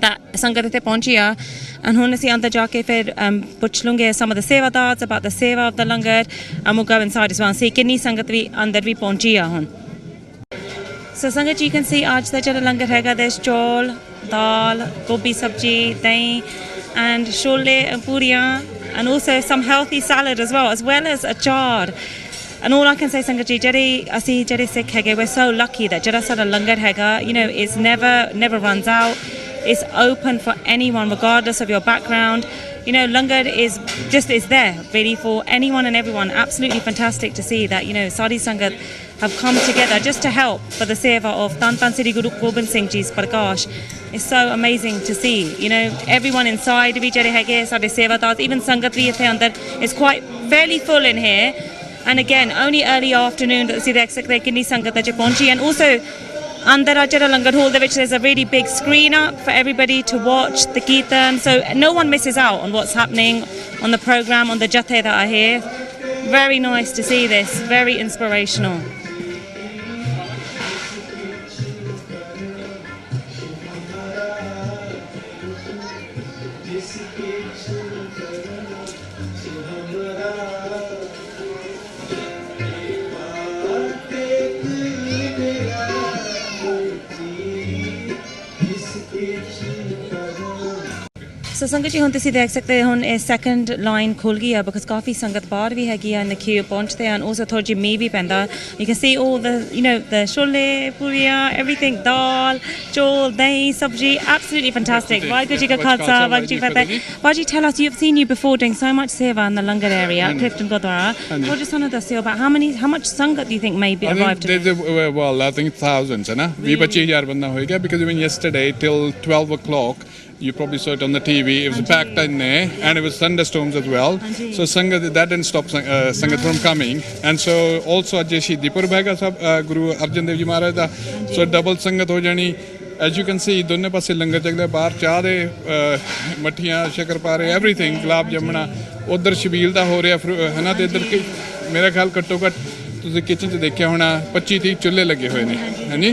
[SPEAKER 1] that ਸੰਗਤ ਇੱਥੇ ਪਹੁੰਚੀ ਆ, and ਹੁਣ ਅਸੀਂ ਅੰਦਰ ਜਾ ਕੇ ਫਿਰ ਪੁੱਛ ਲੂੰਗੇ some of the ਸੇਵਾਦਾਰਸ about the seva of the langar, and we'll go inside as well and see ਕਿੰਨੀ ਸੰਗਤ ਵੀ ਅੰਦਰ ਵੀ ਪਹੁੰਚੀ ਆ ਹੁਣ. So ਸੰਗਤ you can see ਅੱਜ ਦਾ ਜਿਹੜਾ ਲੰਗਰ ਹੈਗਾ there's ਚੌਲ, ਦਾਲ, ਗੋਭੀ ਸਬਜੀ, ਦਹੀਂ and ਛੋਲੇ and ਪੂਰੀਆਂ, and also some healthy salad as well as achar. And all I can say ਸੰਗਤ ਜੀ ਜਿਹੜੇ ਸਿੱਖ ਹੈਗੇ, we're so lucky that ਜਿਹੜਾ ਸਾਡਾ ਲੰਗਰ ਹੈਗਾ, you know, it's never runs out. It's open for anyone regardless of your background. You know, langar is there really for anyone and everyone. Absolutely fantastic to see that, you know, Sadi Sangat have come together just to help for the seva of Tan Sri Guru Gobind Singh Ji's Prakash. It's so amazing to see, you know, everyone inside vi jehde hege sade sevadars, even Sangat vi ithe andar is quite fairly full in here. And again, only early afternoon that see the eksekte kinni Sangat aj pahunchi, and also under our Langar Hall, which there's a really big screen up for everybody to watch the Kirtan, so no one misses out on what's happening on the program, on the Jathe that are here. Very nice to see this, very inspirational. So ਸੰਗਤ ਜੀ ਹੁਣ ਤੁਸੀਂ ਦੇਖ ਸਕਦੇ ਹੋ ਇਹ second line ਖੁੱਲ ਗਈ ਆ because ਕਾਫੀ ਸੰਗਤ ਬਾਹਰ ਵੀ ਹੈਗੀ ਆ in the queue ਪਹੁੰਚਦੇ ਹਨ, also ਥੋੜੀ ਜਿਹੀ ਮੀਂਹ ਵੀ ਪੈਂਦਾ. You can see all the, you know, the ਛੋਲੇ ਪੂਰੀਆਂ, everything, ਦਾਲ, ਚੌਲ, ਦਹੀਂ, ਸਬਜੀ, absolutely fantastic. ਵਾਹਿਗੁਰੂ ਜੀ ਕਾ ਖਾਲਸਾ, ਵਾਹਿਗੁਰੂ ਜੀ ਕੀ ਫਤਿਹ. Baji, tell us, you've seen you before doing so much seva in the Langar area, Clifton Gurdwara. What just want to say about how much sangat do you think may be arrived today?
[SPEAKER 12] Well, I think thousands, है ना? 20-25,000 बंदा होएगा, because even yesterday till 12 o'clock you probably saw it on the TV, it was packed in there, and it was thunderstorms as well. So Sangat, that didn't stop Sangat from coming. And so also Ajay Shahidipur Bhega Sahab, Guru Arjan Dev Ji Maharaj da, so double Sangat ho jani. As you can see, दोनों पासे लंगर चलते हैं, बाहर चाह दे, मठियाँ, shakarpare, everything, गुलाब जामुना, उधर शबील दा हो रहा है ना, तो इधर के मेरा ख्याल कट्टो कट ਤੁਸੀਂ ਕਿਚਨ 'ਚ ਦੇਖਿਆ ਹੋਣਾ 25-30 ਚੁੱਲ੍ਹੇ ਲੱਗੇ ਹੋਏ ਨੇ, ਹਾਂਜੀ.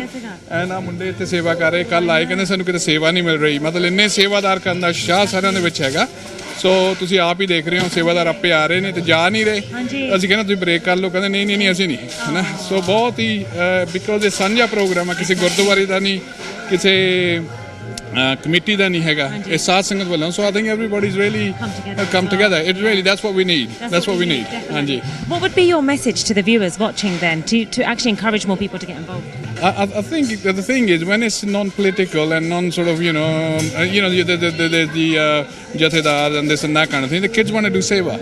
[SPEAKER 12] ਐਨ ਆ ਮੁੰਡੇ ਇੱਥੇ ਸੇਵਾ ਕਰ ਰਹੇ, ਕੱਲ ਆਏ ਕਹਿੰਦੇ ਸਾਨੂੰ ਕਿਤੇ ਸੇਵਾ ਨਹੀਂ ਮਿਲ ਰਹੀ, ਮਤਲਬ ਇੰਨੇ ਸੇਵਾਦਾਰ ਕਰਨ ਦਾ ਉਤਸ਼ਾਹ ਸਾਰਿਆਂ ਦੇ ਵਿੱਚ ਹੈਗਾ. ਸੋ ਤੁਸੀਂ ਆਪ ਹੀ ਦੇਖ ਰਹੇ ਹੋ, ਸੇਵਾਦਾਰ ਆਪੇ ਆ ਰਹੇ ਨੇ ਤੇ ਜਾ ਨਹੀਂ ਰਹੇ. ਅਸੀਂ ਕਹਿੰਦੇ ਤੁਸੀਂ ਬ੍ਰੇਕ ਕਰ ਲਓ, ਕਹਿੰਦੇ ਨਹੀਂ ਅਸੀਂ ਨਹੀਂ, ਹੈ ਨਾ. ਸੋ ਬਹੁਤ ਹੀ ਬਿਕੋਜ਼ ਇਹ ਸਾਂਝਾ ਪ੍ਰੋਗਰਾਮ ਆ, ਕਿਸੇ ਗੁਰਦੁਆਰੇ ਦਾ ਨਹੀਂ, ਕਿਸੇ committee ਦਾ ਨਹੀਂ ਹੈਗਾ, ਇਹ ਸਾਧ ਸੰਗਤ ਵੱਲੋਂ. So I think everybody's really come together. It's really, that's what we need. That's what we need. ਹਾਂਜੀ.
[SPEAKER 1] What would be your message to the viewers watching then to actually encourage more people to get involved?
[SPEAKER 12] I think the thing is, when it's non-political and non-sort of, the jathedar and this and that kind of thing, the kids want to do seva,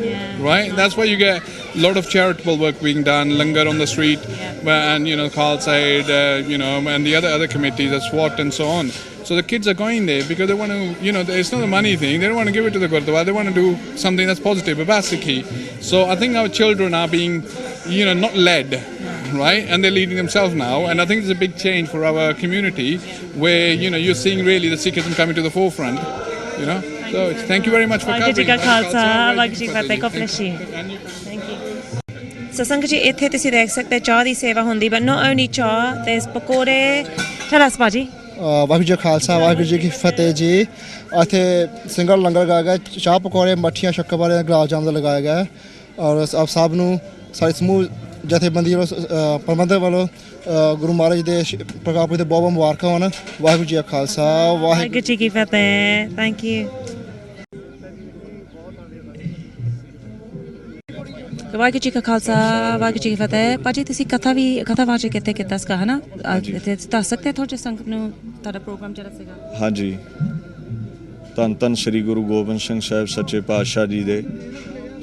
[SPEAKER 12] right? That's why you get a lot of charitable work being done, langar on the street, and Khal side, and the other committees, the SWAT and so on. So the kids are going there because they want to, it's not a money thing. They don't want to give it to the Gurdwara. They want to do something that's positive, a basically. So I think our children are being, not led, right? And they're leading themselves now. And I think it's a big change for our community where, you're seeing really the Sikhism coming to the forefront, So thank you very much for covering.
[SPEAKER 1] So ਸੰਗਤ ਜੀ ਇੱਥੇ ਤੁਸੀਂ ਦੇਖ ਸਕਦੇ ਚਾਹ ਦੀ ਸੇਵਾ ਹੁੰਦੀ, but not only ਚਾਹ, there's ਪਕੌੜੇ. Tell us, Baji.
[SPEAKER 15] Waheguru ji Khalsa, Waheguru ji ਕੀ ਫਤਿਹ ਜੀ. ਇੱਥੇ ਸਿੰਗਲ ਲੰਗਰ ਲਗਾਇਆ ਗਿਆ, ਚਾਹ ਪਕੌੜੇ, ਮੱਠੀਆਂ, ਸ਼ੱਕਰਪਾਰੇ, ਗੁਲਾਬ ਜਾਮੁਨ ਲਗਾਇਆ ਗਿਆ, ਔਰ ਆਪ ਸਭ ਨੂੰ, ਸਾਰੇ ਸਮੂਹ ਜਥੇਬੰਦੀ ਵੱਲੋਂ ਪ੍ਰਬੰਧਕ ਵੱਲੋਂ ਗੁਰੂ ਮਹਾਰਾਜ ਦੇ ਪ੍ਰਕਾਸ਼ ਪੁਰਬ ਤੇ ਬਹੁਤ ਬਹੁਤ ਮੁਬਾਰਕਾਂ ਹੋਣ। ਵਾਹਿਗੁਰੂ ਜੀ ਕਾ ਖਾਲਸਾ
[SPEAKER 1] ਵਾਹਿਗੁਰੂ ਜੀ ਕੀ ਫਤਿਹ। Thank you. ਵਾਹਿਗੁਰੂ ਜੀ ਕਾ ਖਾਲਸਾ ਵਾਹਿਗੁਰੂ ਜੀ ਕੀ ਫਤਿਹ। ਭਾਜੀ ਤੁਸੀਂ ਕਥਾਵਾਚਕ ਇੱਥੇ ਕੀਤਾ ਸੀਗਾ ਹੈ ਨਾ, ਦੱਸ ਸਕਦੇ ਥੋੜ੍ਹਾ ਜਿਹਾ ਸੰਗਤ ਨੂੰ ਤੁਹਾਡਾ ਪ੍ਰੋਗਰਾਮ ਜਿਹੜਾ ਸੀਗਾ?
[SPEAKER 16] ਹਾਂਜੀ, ਧੰਨ ਧੰਨ ਸ੍ਰੀ ਗੁਰੂ ਗੋਬਿੰਦ ਸਿੰਘ ਸਾਹਿਬ ਸੱਚੇ ਪਾਤਸ਼ਾਹ ਜੀ ਦੇ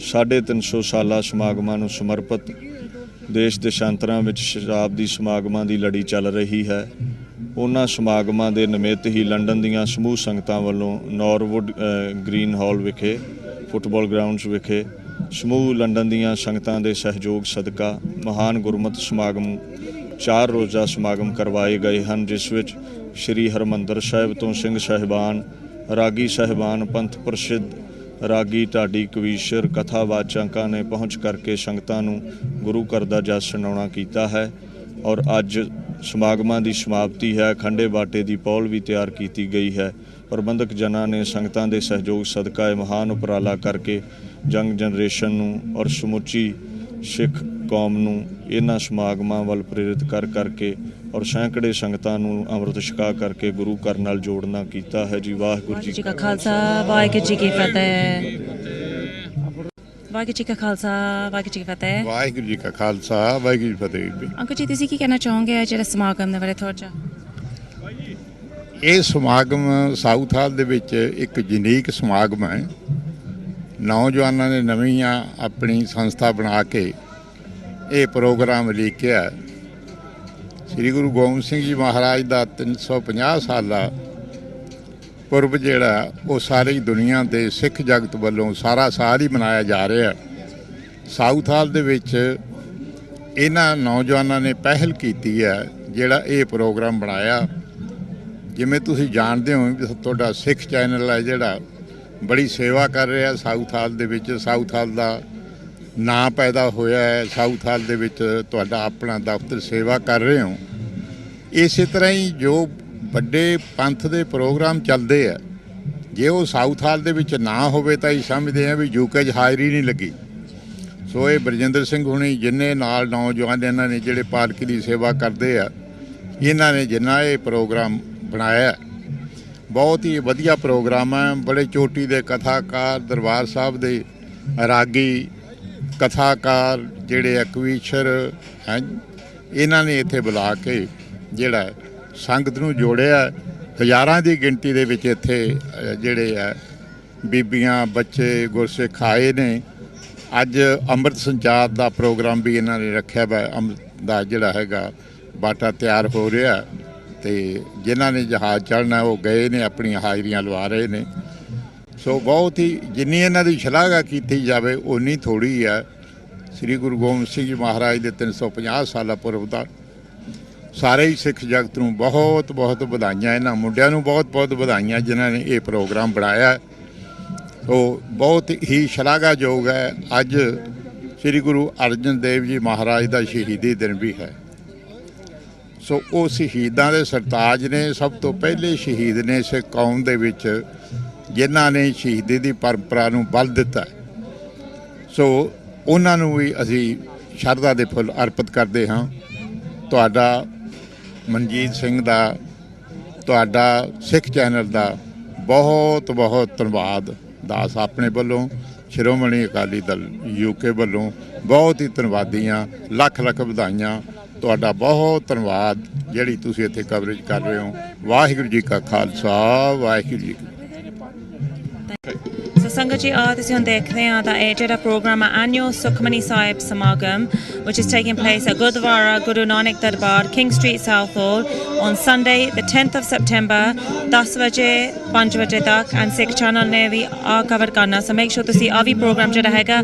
[SPEAKER 16] 350 ਸਾਲਾ ਸਮਾਗਮਾਂ ਨੂੰ ਸਮਰਪਿਤ ਦੇਸ਼ ਦੇਸ਼ਾਂਤਰਾਂ ਵਿੱਚ ਸ਼ਤਾਬਦੀ ਸਮਾਗਮਾਂ ਦੀ ਲੜੀ ਚੱਲ ਰਹੀ ਹੈ। ਉਹਨਾਂ ਸਮਾਗਮਾਂ ਦੇ ਨਿਮਿਤ ਹੀ ਲੰਡਨ ਦੀਆਂ ਸਮੂਹ ਸੰਗਤਾਂ ਵੱਲੋਂ ਨੌਰਵੁੱਡ ਗ੍ਰੀਨ ਹਾਲ ਵਿਖੇ ਫੁੱਟਬਾਲ ਗਰਾਊਂਡਸ ਵਿਖੇ ਸਮੂਹ ਲੰਡਨ ਦੀਆਂ ਸੰਗਤਾਂ ਦੇ ਸਹਿਯੋਗ ਸਦਕਾ ਮਹਾਨ ਗੁਰਮਤਿ ਸਮਾਗਮ 4 ਰੋਜ਼ਾ ਸਮਾਗਮ ਕਰਵਾਏ ਗਏ ਹਨ, ਜਿਸ ਵਿੱਚ ਸ਼੍ਰੀ ਹਰਿਮੰਦਰ ਸਾਹਿਬ ਤੋਂ ਸਿੰਘ ਸਾਹਿਬਾਨ, ਰਾਗੀ ਸਾਹਿਬਾਨ, ਪੰਥ ਪ੍ਰਸਿੱਧ ਰਾਗੀ ਢਾਡੀ ਕਵੀਸ਼ਰ ਕਥਾਵਾਚਕਾਂ ਨੇ ਪਹੁੰਚ ਕਰਕੇ ਸੰਗਤਾਂ ਨੂੰ ਗੁਰੂ ਘਰ ਦਾ ਜਸ ਸੁਣਾਉਣਾ ਕੀਤਾ ਹੈ। ਔਰ ਅੱਜ ਸਮਾਗਮਾਂ ਦੀ ਸਮਾਪਤੀ ਹੈ। ਖੰਡੇ ਬਾਟੇ ਦੀ ਪੌਲ ਵੀ ਤਿਆਰ ਕੀਤੀ ਗਈ ਹੈ। ਪ੍ਰਬੰਧਕ ਜਨਾਂ ਨੇ ਸੰਗਤਾਂ ਦੇ ਸਹਿਯੋਗ ਸਦਕਾ ਇਹ ਮਹਾਨ ਉਪਰਾਲਾ ਕਰਕੇ ਯੰਗ ਜਨਰੇਸ਼ਨ ਨੂੰ ਔਰ ਸਮੁੱਚੀ ਸਿੱਖ ਕੌਮ ਨੂੰ ਇਹਨਾਂ ਸਮਾਗਮਾਂ ਵੱਲ ਪ੍ਰੇਰਿਤ ਕਰਕੇ ਔਰ ਸੈਂਕੜੇ ਸੰਗਤਾਂ ਨੂੰ ਅੰਮ੍ਰਿਤ ਛਕਾ ਕਰਕੇ ਗੁਰੂ ਘਰ ਨਾਲ ਜੋੜਨਾ ਕੀਤਾ ਹੈ ਜੀ। ਵਾਹਿਗੁਰੂ ਜੀ
[SPEAKER 1] ਕਾ ਖਾਲਸਾ ਵਾਹਿਗੁਰੂ ਜੀ ਕੀ ਫਤਿਹ। ਵਾਹਿਗੁਰੂ ਜੀ ਕਾ ਖਾਲਸਾ ਵਾਹਿਗੁਰੂ ਜੀ ਕੀ ਫਤਿਹ।
[SPEAKER 17] ਵਾਹਿਗੁਰੂ ਜੀ ਕਾ ਖਾਲਸਾ ਵਾਹਿਗੁਰੂ ਜੀ ਫਤਿਹ।
[SPEAKER 1] ਅੰਕਲ ਜੀ ਤੁਸੀਂ ਕੀ ਕਹਿਣਾ ਚਾਹੋਗੇ ਜਿਹੜਾ ਸਮਾਗਮ ਦੇ ਬਾਰੇ ਥੋੜ੍ਹਾ ਜਿਹਾ?
[SPEAKER 17] ਇਹ ਸਮਾਗਮ ਸਾਊਥ ਹਾਲ ਦੇ ਵਿੱਚ ਇੱਕ ਯੂਨੀਕ ਸਮਾਗਮ ਹੈ। ਨੌਜਵਾਨਾਂ ਨੇ ਨਵੀਆਂ ਆਪਣੀ ਸੰਸਥਾ ਬਣਾ ਕੇ ਇਹ ਪ੍ਰੋਗਰਾਮ ਲਿਖਿਆ। ਸ੍ਰੀ ਗੁਰੂ ਗੋਬਿੰਦ ਸਿੰਘ ਜੀ ਮਹਾਰਾਜ ਦਾ 350 ਸਾਲਾ ਪੁਰਬ ਜਿਹੜਾ ਉਹ ਸਾਰੀ ਦੁਨੀਆ ਦੇ ਸਿੱਖ ਜਗਤ ਵੱਲੋਂ ਸਾਰਾ ਸਾਲ ਹੀ ਮਨਾਇਆ ਜਾ ਰਿਹਾ। ਸਾਊਥ ਹਾਲ ਦੇ ਵਿੱਚ ਇਹਨਾਂ ਨੌਜਵਾਨਾਂ ਨੇ ਪਹਿਲ ਕੀਤੀ ਹੈ ਜਿਹੜਾ ਇਹ ਪ੍ਰੋਗਰਾਮ ਬਣਾਇਆ। ਜਿਵੇਂ ਤੁਸੀਂ ਜਾਣਦੇ ਹੋ ਵੀ ਤੁਹਾਡਾ ਸਿੱਖ ਚੈਨਲ ਹੈ ਜਿਹੜਾ ਬੜੀ ਸੇਵਾ ਕਰ ਰਿਹਾ ਸਾਊਥ ਹਾਲ ਦੇ ਵਿੱਚ। ਸਾਊਥ ਹਾਲ ਦਾ ਨਾਂ ਪੈਦਾ ਹੋਇਆ ਹੈ। ਸਾਊਥ ਹਾਲ ਦੇ ਵਿੱਚ ਤੁਹਾਡਾ ਆਪਣਾ ਦਫ਼ਤਰ ਸੇਵਾ ਕਰ ਰਹੇ ਹੋ। ਇਸੇ ਤਰ੍ਹਾਂ ਹੀ ਜੋ ਵੱਡੇ ਪੰਥ ਦੇ ਪ੍ਰੋਗਰਾਮ ਚੱਲਦੇ ਆ, ਜੇ ਉਹ ਸਾਊਥ ਹਾਲ ਦੇ ਵਿੱਚ ਨਾ ਹੋਵੇ ਤਾਂ ਅਸੀਂ ਸਮਝਦੇ ਹਾਂ ਵੀ ਯੂਕੇ 'ਚ ਹਾਜ਼ਰੀ ਨਹੀਂ ਲੱਗੀ। ਸੋ ਇਹ ਬਰਜਿੰਦਰ ਸਿੰਘ ਹੁਣੀ ਜਿੰਨੇ ਨਾਲ ਨੌਜਵਾਨ ਇਹਨਾਂ ਨੇ ਜਿਹੜੇ ਪਾਲਕੀ ਦੀ ਸੇਵਾ ਕਰਦੇ ਆ, ਇਹਨਾਂ ਨੇ ਜਿੰਨਾ ਇਹ ਪ੍ਰੋਗਰਾਮ ਬਣਾਇਆ ਬਹੁਤ ਹੀ ਵਧੀਆ ਪ੍ਰੋਗਰਾਮ ਹੈ। ਬੜੇ ਚੋਟੀ ਦੇ ਕਥਾਕਾਰ, ਦਰਬਾਰ ਸਾਹਿਬ ਦੇ ਰਾਗੀ ਕਥਾਕਾਰ ਜਿਹੜੇ ਆ ਕਵੀਸ਼ਰ ਹੈ, ਇਹਨਾਂ ਨੇ ਇੱਥੇ ਬੁਲਾ ਕੇ ਜਿਹੜਾ ਸੰਗਤ ਨੂੰ ਜੋੜਿਆ। ਹਜ਼ਾਰਾਂ ਦੀ ਗਿਣਤੀ ਦੇ ਵਿੱਚ ਇੱਥੇ ਜਿਹੜੇ ਆ ਬੀਬੀਆਂ, ਬੱਚੇ, ਗੁਰਸਿੱਖ ਆਏ ਨੇ। ਅੱਜ ਅੰਮ੍ਰਿਤ ਸੰਚਾਰ ਦਾ ਪ੍ਰੋਗਰਾਮ ਵੀ ਇਹਨਾਂ ਨੇ ਰੱਖਿਆ ਵਾ। ਅੰਮ੍ਰਿਤ ਦਾ ਜਿਹੜਾ ਹੈਗਾ ਬਾਟਾ ਤਿਆਰ ਹੋ ਰਿਹਾ ਤੇ ਜਿਨ੍ਹਾਂ ਨੇ ਜਹਾਜ਼ ਚੜ੍ਹਨਾ ਉਹ ਗਏ ਨੇ, ਆਪਣੀਆਂ ਹਾਜ਼ਰੀਆਂ ਲਵਾ ਰਹੇ ਨੇ। ਸੋ ਬਹੁਤ ਹੀ ਜਿੰਨੀ ਇਹਨਾਂ ਦੀ ਸ਼ਲਾਘਾ ਕੀਤੀ ਜਾਵੇ ਉਨੀ ਥੋੜ੍ਹੀ ਹੈ। ਸ੍ਰੀ ਗੁਰੂ ਗੋਬਿੰਦ ਸਿੰਘ ਜੀ ਮਹਾਰਾਜ ਦੇ 350 ਸਾਲਾ ਪੁਰਬ ਦਾ ਸਾਰੇ ਹੀ ਸਿੱਖ ਜਗਤ ਨੂੰ ਬਹੁਤ ਬਹੁਤ ਵਧਾਈਆਂ। ਇਹਨਾਂ ਮੁੰਡਿਆਂ ਨੂੰ ਬਹੁਤ ਬਹੁਤ ਵਧਾਈਆਂ ਜਿਨ੍ਹਾਂ ਨੇ ਇਹ ਪ੍ਰੋਗਰਾਮ ਬਣਾਇਆ। ਸੋ ਬਹੁਤ ਹੀ ਸ਼ਲਾਘਾਯੋਗ ਹੈ। ਅੱਜ ਸ੍ਰੀ ਗੁਰੂ ਅਰਜਨ ਦੇਵ ਜੀ ਮਹਾਰਾਜ ਦਾ ਸ਼ਹੀਦੀ ਦਿਨ ਵੀ ਹੈ। ਸੋ ਉਹ ਸ਼ਹੀਦਾਂ ਦੇ ਸਰਤਾਜ ਨੇ, ਸਭ ਤੋਂ ਪਹਿਲੇ ਸ਼ਹੀਦ ਨੇ ਸਿੱਖ ਕੌਮ ਦੇ ਵਿੱਚ ਜਿਨ੍ਹਾਂ ਨੇ ਸ਼ਹੀਦੀ ਦੀ ਪਰੰਪਰਾ ਨੂੰ ਬਲ ਦਿੱਤਾ। ਸੋ ਉਹਨਾਂ ਨੂੰ ਵੀ ਅਸੀਂ ਸ਼ਰਧਾ ਦੇ ਫੁੱਲ ਅਰਪਿਤ ਕਰਦੇ ਹਾਂ। ਤੁਹਾਡਾ ਮਨਜੀਤ ਸਿੰਘ ਦਾ, ਤੁਹਾਡਾ ਸਿੱਖ ਚੈਨਲ ਦਾ ਬਹੁਤ ਬਹੁਤ ਧੰਨਵਾਦ। ਦਾਸ ਆਪਣੇ ਵੱਲੋਂ, ਸ਼੍ਰੋਮਣੀ ਅਕਾਲੀ ਦਲ ਯੂਕੇ ਵੱਲੋਂ ਬਹੁਤ ਹੀ ਧੰਨਵਾਦੀ ਹਾਂ। ਲੱਖ ਲੱਖ ਵਧਾਈਆਂ। ਤੁਹਾਡਾ ਬਹੁਤ ਧੰਨਵਾਦ ਜਿਹੜੀ ਤੁਸੀਂ ਇੱਥੇ ਕਵਰੇਜ ਕਰ ਰਹੇ ਹੋ। ਵਾਹਿਗੁਰੂ ਜੀ ਕਾ ਖਾਲਸਾ ਵਾਹਿਗੁਰੂ ਜੀ ਕੀ
[SPEAKER 1] ਸੋ ਸੰਗਤ ਜੀ ਤੁਸੀਂ ਹੁਣ ਦੇਖਦੇ ਆ ਤਾਂ ਇਹ ਜਿਹੜਾ ਪ੍ਰੋਗਰਾਮ ਹੈ ਐਨੂਅਲ ਸੁਖਮਨੀ ਸਾਹਿਬ ਸਮਾਗਮ which is taking place at Gurdwara Guru Nanak Darbar, King Street, Southall on Sunday the 10th of September 10 ਵਜੇ 5 ਵਜੇ ਤੱਕ। ਐਂਡ ਸਿੱਖ ਚੈਨਲ ਨੇ ਵੀ ਆ ਕਵਰ ਕਰਨਾ। ਸੋ ਮੇਕ ਸ਼ੋਰ ਤੁਸੀਂ ਆ ਵੀ ਪ੍ਰੋਗਰਾਮ ਜਿਹੜਾ ਹੈਗਾ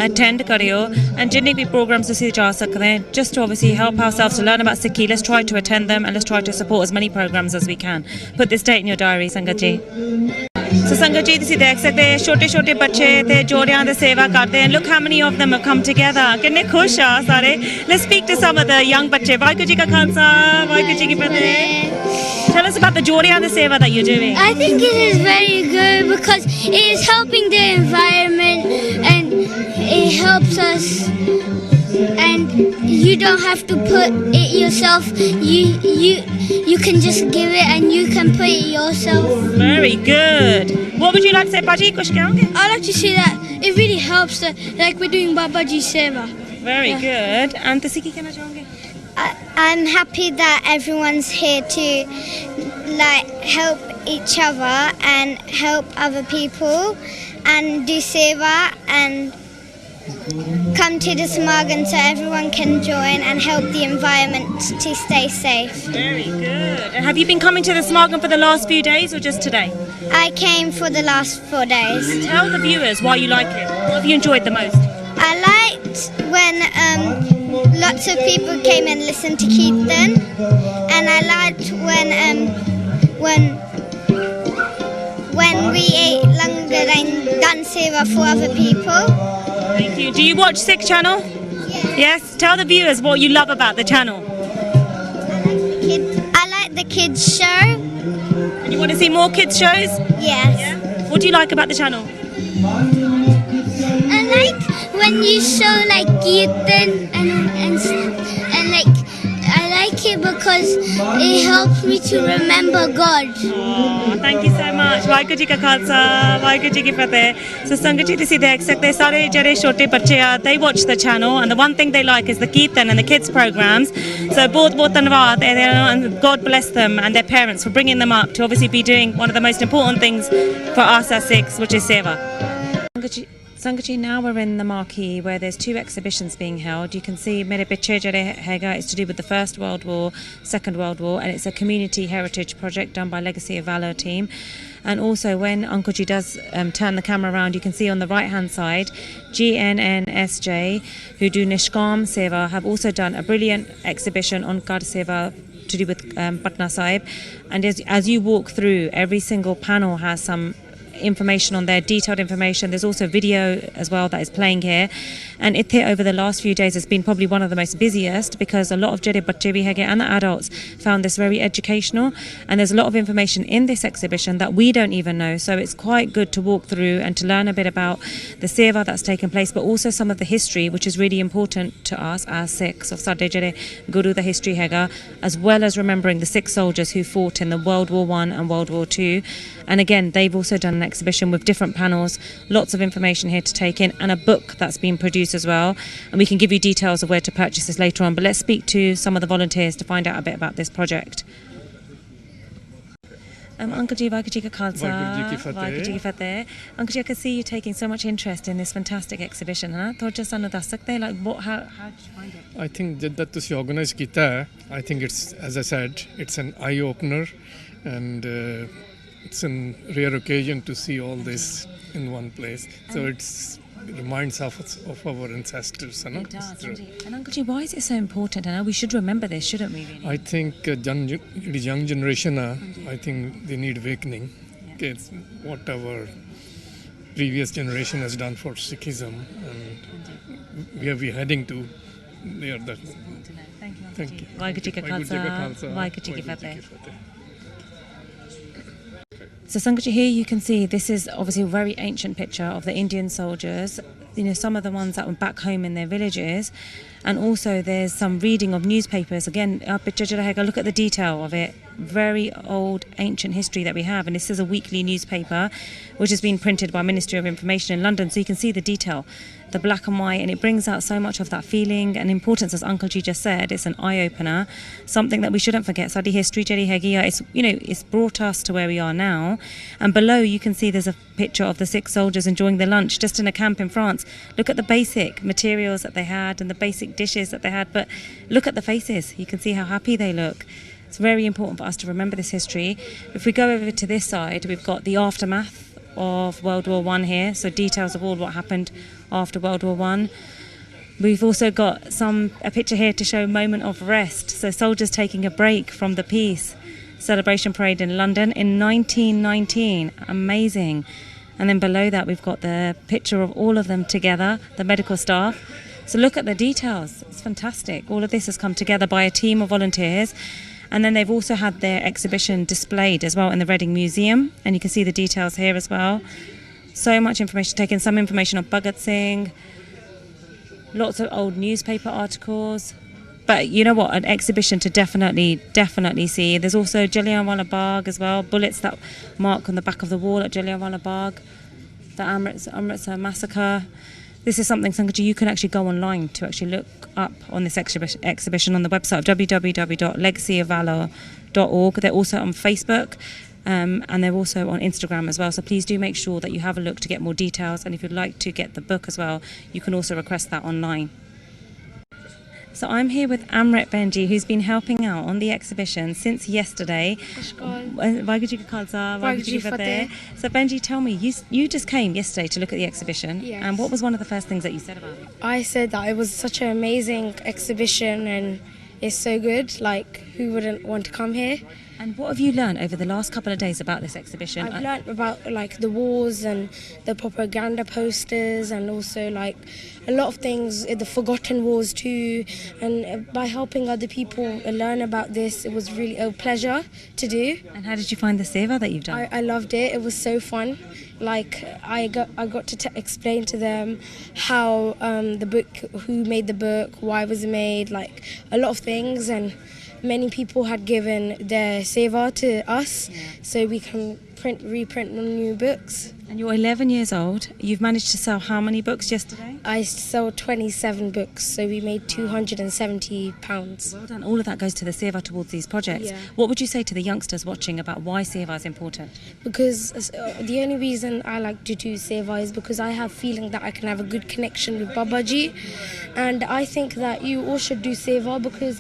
[SPEAKER 1] ਅਟੈਂਡ ਕਰਿਓ। ਐਂਡ ਜਿੰਨੇ ਵੀ ਪ੍ਰੋਗਰਾਮਸ ਤੁਸੀਂ ਜਾ ਸਕਦੇ ਹੋ just to obviously help ourselves to learn about Sikhi, let's try to attend them and let's try to support as many programs as we can. Put this date in your diary ਸੰਗਤ ਜੀ। ਸੋ ਸੰਗਤ ਜੀ ਤੁਸੀਂ ਦੇਖ ਸਕਦੇ ਛੋਟੇ ਛੋਟੇ ਬੱਚੇ ਤੇ ਜੋੜਿਆਂ ਦੇ ਸੇਵਾ ਕਰਦੇ ਹਨ। Look how many of them have come together. ਕਿੰਨੇ ਖੁਸ਼ ਆ ਸਾਰੇ। Let's speak to some of the young ਬੱਚੇ। ਵਾਹਿਗੁਰੂ ਜੀ ਕਾ ਖਾਲਸਾ ਵਾਹਿਗੁਰੂ ਜੀ ਕੀ ਫਤਿਹ। Tell us about the ਜੋੜਿਆਂ ਦੇ ਸੇਵਾ that you're doing.
[SPEAKER 5] I think it is very good because it is helping the environment and it helps us and you don't have to put it yourself. You can just give it and you can put it yourself.
[SPEAKER 1] Very good. What would you like to say, Baji? Kuch kahoge?
[SPEAKER 5] I like to say that it really helps that like we're doing Babaji Seva.
[SPEAKER 1] Very good. And ਤੁਸੀਂ ਕੀ ਕਹਿਣਾ ਚਾਹੋਗੇ?
[SPEAKER 5] I'm happy that everyone's here to like help each other and help other people and do seva and come to the Smagam so everyone can join and help the environment to stay safe.
[SPEAKER 1] Very good. And have you been coming to the Smagam for the last few days or just today?
[SPEAKER 5] I came for the last 4 days.
[SPEAKER 1] Tell the viewers why you like it. What have you enjoyed the most?
[SPEAKER 5] I liked when lots of people came and listened to Kirtan, and I liked when we ate langar and done seva for other people.
[SPEAKER 1] Thank you. Do you watch Sikh channel? Yes. Tell the viewers what you love about the channel.
[SPEAKER 5] I like the kids show.
[SPEAKER 1] And you want to see more kids shows?
[SPEAKER 5] Yes.
[SPEAKER 1] Yeah? What do you like about the channel?
[SPEAKER 5] I like when you show like Kirtan and like I like it because it helps me to remember God.
[SPEAKER 1] Oh, thank you so much. Waheguru ji ਕਾ ਖਾਲਸਾ ਵਾਹਿਗੁਰੂ ਜੀ ਕੀ ਫਤਿਹ. So ਸੰਗਤ ਜੀ ਤੁਸੀਂ ਦੇਖ ਸਕਦੇ ਸਾਰੇ ਜਿਹੜੇ ਛੋਟੇ ਬੱਚੇ ਆ they watch the channel and the one thing they like is the Kirtan and the kids programs. So ਬਹੁਤ ਧੰਨਵਾਦ and God bless them and their parents for bringing them up to obviously be doing one of the most important things for us as Sikhs, which is seva. Sangaji, now we're in the marquee where there's 2 exhibitions being held. You can see mere piche jare hega is to do with the First World War, Second World War, and it's a community heritage project done by Legacy of Valor team. And also when Uncle Ji does turn the camera around, you can see on the right hand side GNNSJ, who do Nishkam Seva, have also done a brilliant exhibition on Kar Seva to do with Patna Sahib. And as you walk through, every single panel has some information on there, detailed information. There's also video as well that is playing here. And Ithe over the last few days has been probably one of the most busiest because a lot of jere bacche bhi hege and the adults found this very educational, and there's a lot of information in this exhibition that we don't even know. So it's quite good to walk through and to learn a bit about the seva that's taken place, but also some of the history, which is really important to us as Sikhs, of Sade Jere Guru, the history hega, as well as remembering the Sikh soldiers who fought in the World War I and World War II. And again, they've also done an exhibition with different panels, lots of information here to take in, and a book that's been produced as well. And we can give you details of where to purchase this later on. But let's speak to some of the volunteers to find out a bit about this project. Uncle Ji, Vaiguru Ji Ka Khalsa, Vaiguru Ji Ki Fateh. Uncle Ji, I can see you taking so much interest in this fantastic exhibition. Thoda sanu das sakte hain, like how did you find it?
[SPEAKER 18] I think that ਤੁਸੀਂ organize ਕੀਤਾ ਹੈ, I think it's, as I said, it's an eye opener, and it's a rare occasion to see all this in one place. So it reminds us of our ancestors.
[SPEAKER 1] It does, and Uncle Ji, why is it so important? And we should remember this, shouldn't we? Really?
[SPEAKER 18] I think the young generation, I think they need awakening. Okay, it's what our previous generation has done for Sikhism, and where we're heading to. They are that.
[SPEAKER 1] Thank you. Vaiguru Ji Ka Khalsa, Vaiguru Ji Ki Fateh. So Sangaji, here you can see this is obviously a very ancient picture of the Indian soldiers, some of the ones that were back home in their villages, and also there's some reading of newspapers. Again, look at the detail of it. Very old ancient history that we have, and this is a weekly newspaper which has been printed by Ministry of Information in London, so you can see the detail, the black and white, and it brings out so much of that feeling and importance. As Uncle Ji just said, it's an eye-opener, something that we shouldn't forget. Sadi history jeri hegiya, it's brought us to where we are now. And below you can see there's a picture of the Sikh soldiers enjoying their lunch just in a camp in France. Look at the basic materials that they had and the basic dishes that they had, but look at the faces. You can see how happy they look. It's very important for us to remember this history. If we go over to this side, we've got the aftermath of World War I here, so details of all what happened after World War I. We've also got a picture here to show moment of rest, so soldiers taking a break from the peace celebration parade in London in 1919. Amazing. And then below that we've got the picture of all of them together, the medical staff. So look at the details. It's fantastic. All of this has come together by a team of volunteers. And then they've also had their exhibition displayed as well in the Reading Museum. And you can see the details here as well. So much information taken. Some information on Bhagat Singh. lots of old newspaper articles. But you know what? An exhibition to definitely see. There's also Jallianwala Bagh as well. Bullets that mark on the back of the wall at Jallianwala Bagh. The Amritsar massacre. This is something, Sangaji, you can actually go online to actually look up on this exhibition on the website of www.legacyofvalor.org. They're also on Facebook and they're also on Instagram as well. So please do make sure that you have a look to get more details. And if you'd like to get the book as well, you can also request that online. So I'm here with Amrit Benji, who's been helping out on the exhibition since yesterday. Waheguru Ji Ka Khalsa, Waheguru Ji Ki Fateh. So Benji, tell me, you just came yesterday to look at the exhibition, and what was one of the first things that you said about it?
[SPEAKER 19] I said that it was such an amazing exhibition and it's so good, like who wouldn't want to come here?
[SPEAKER 1] And what have you learned over the last couple of days about this exhibition?
[SPEAKER 19] I've learnt about like the wars and the propaganda posters and also like a lot of things, the forgotten wars too, and by helping other people learn about this, it was really a pleasure to do.
[SPEAKER 1] And how did you find the seva that you've done?
[SPEAKER 19] I loved it. It was so fun. Like I got to explain to them how the book, who made the book, why was it made, like a lot of things, and many people had given their seva to us so we can reprint new books.
[SPEAKER 1] And you're 11 years old. You've managed to sell how many books yesterday?
[SPEAKER 19] I sold 27 books, so we made £270.
[SPEAKER 1] Well done. All of that goes to the seva towards these projects.
[SPEAKER 19] Yeah.
[SPEAKER 1] What would you say to the youngsters watching about why seva is important?
[SPEAKER 19] Because the only reason I like to do seva is because I have feeling that I can have a good connection with Babaji, and I think that you all should do seva because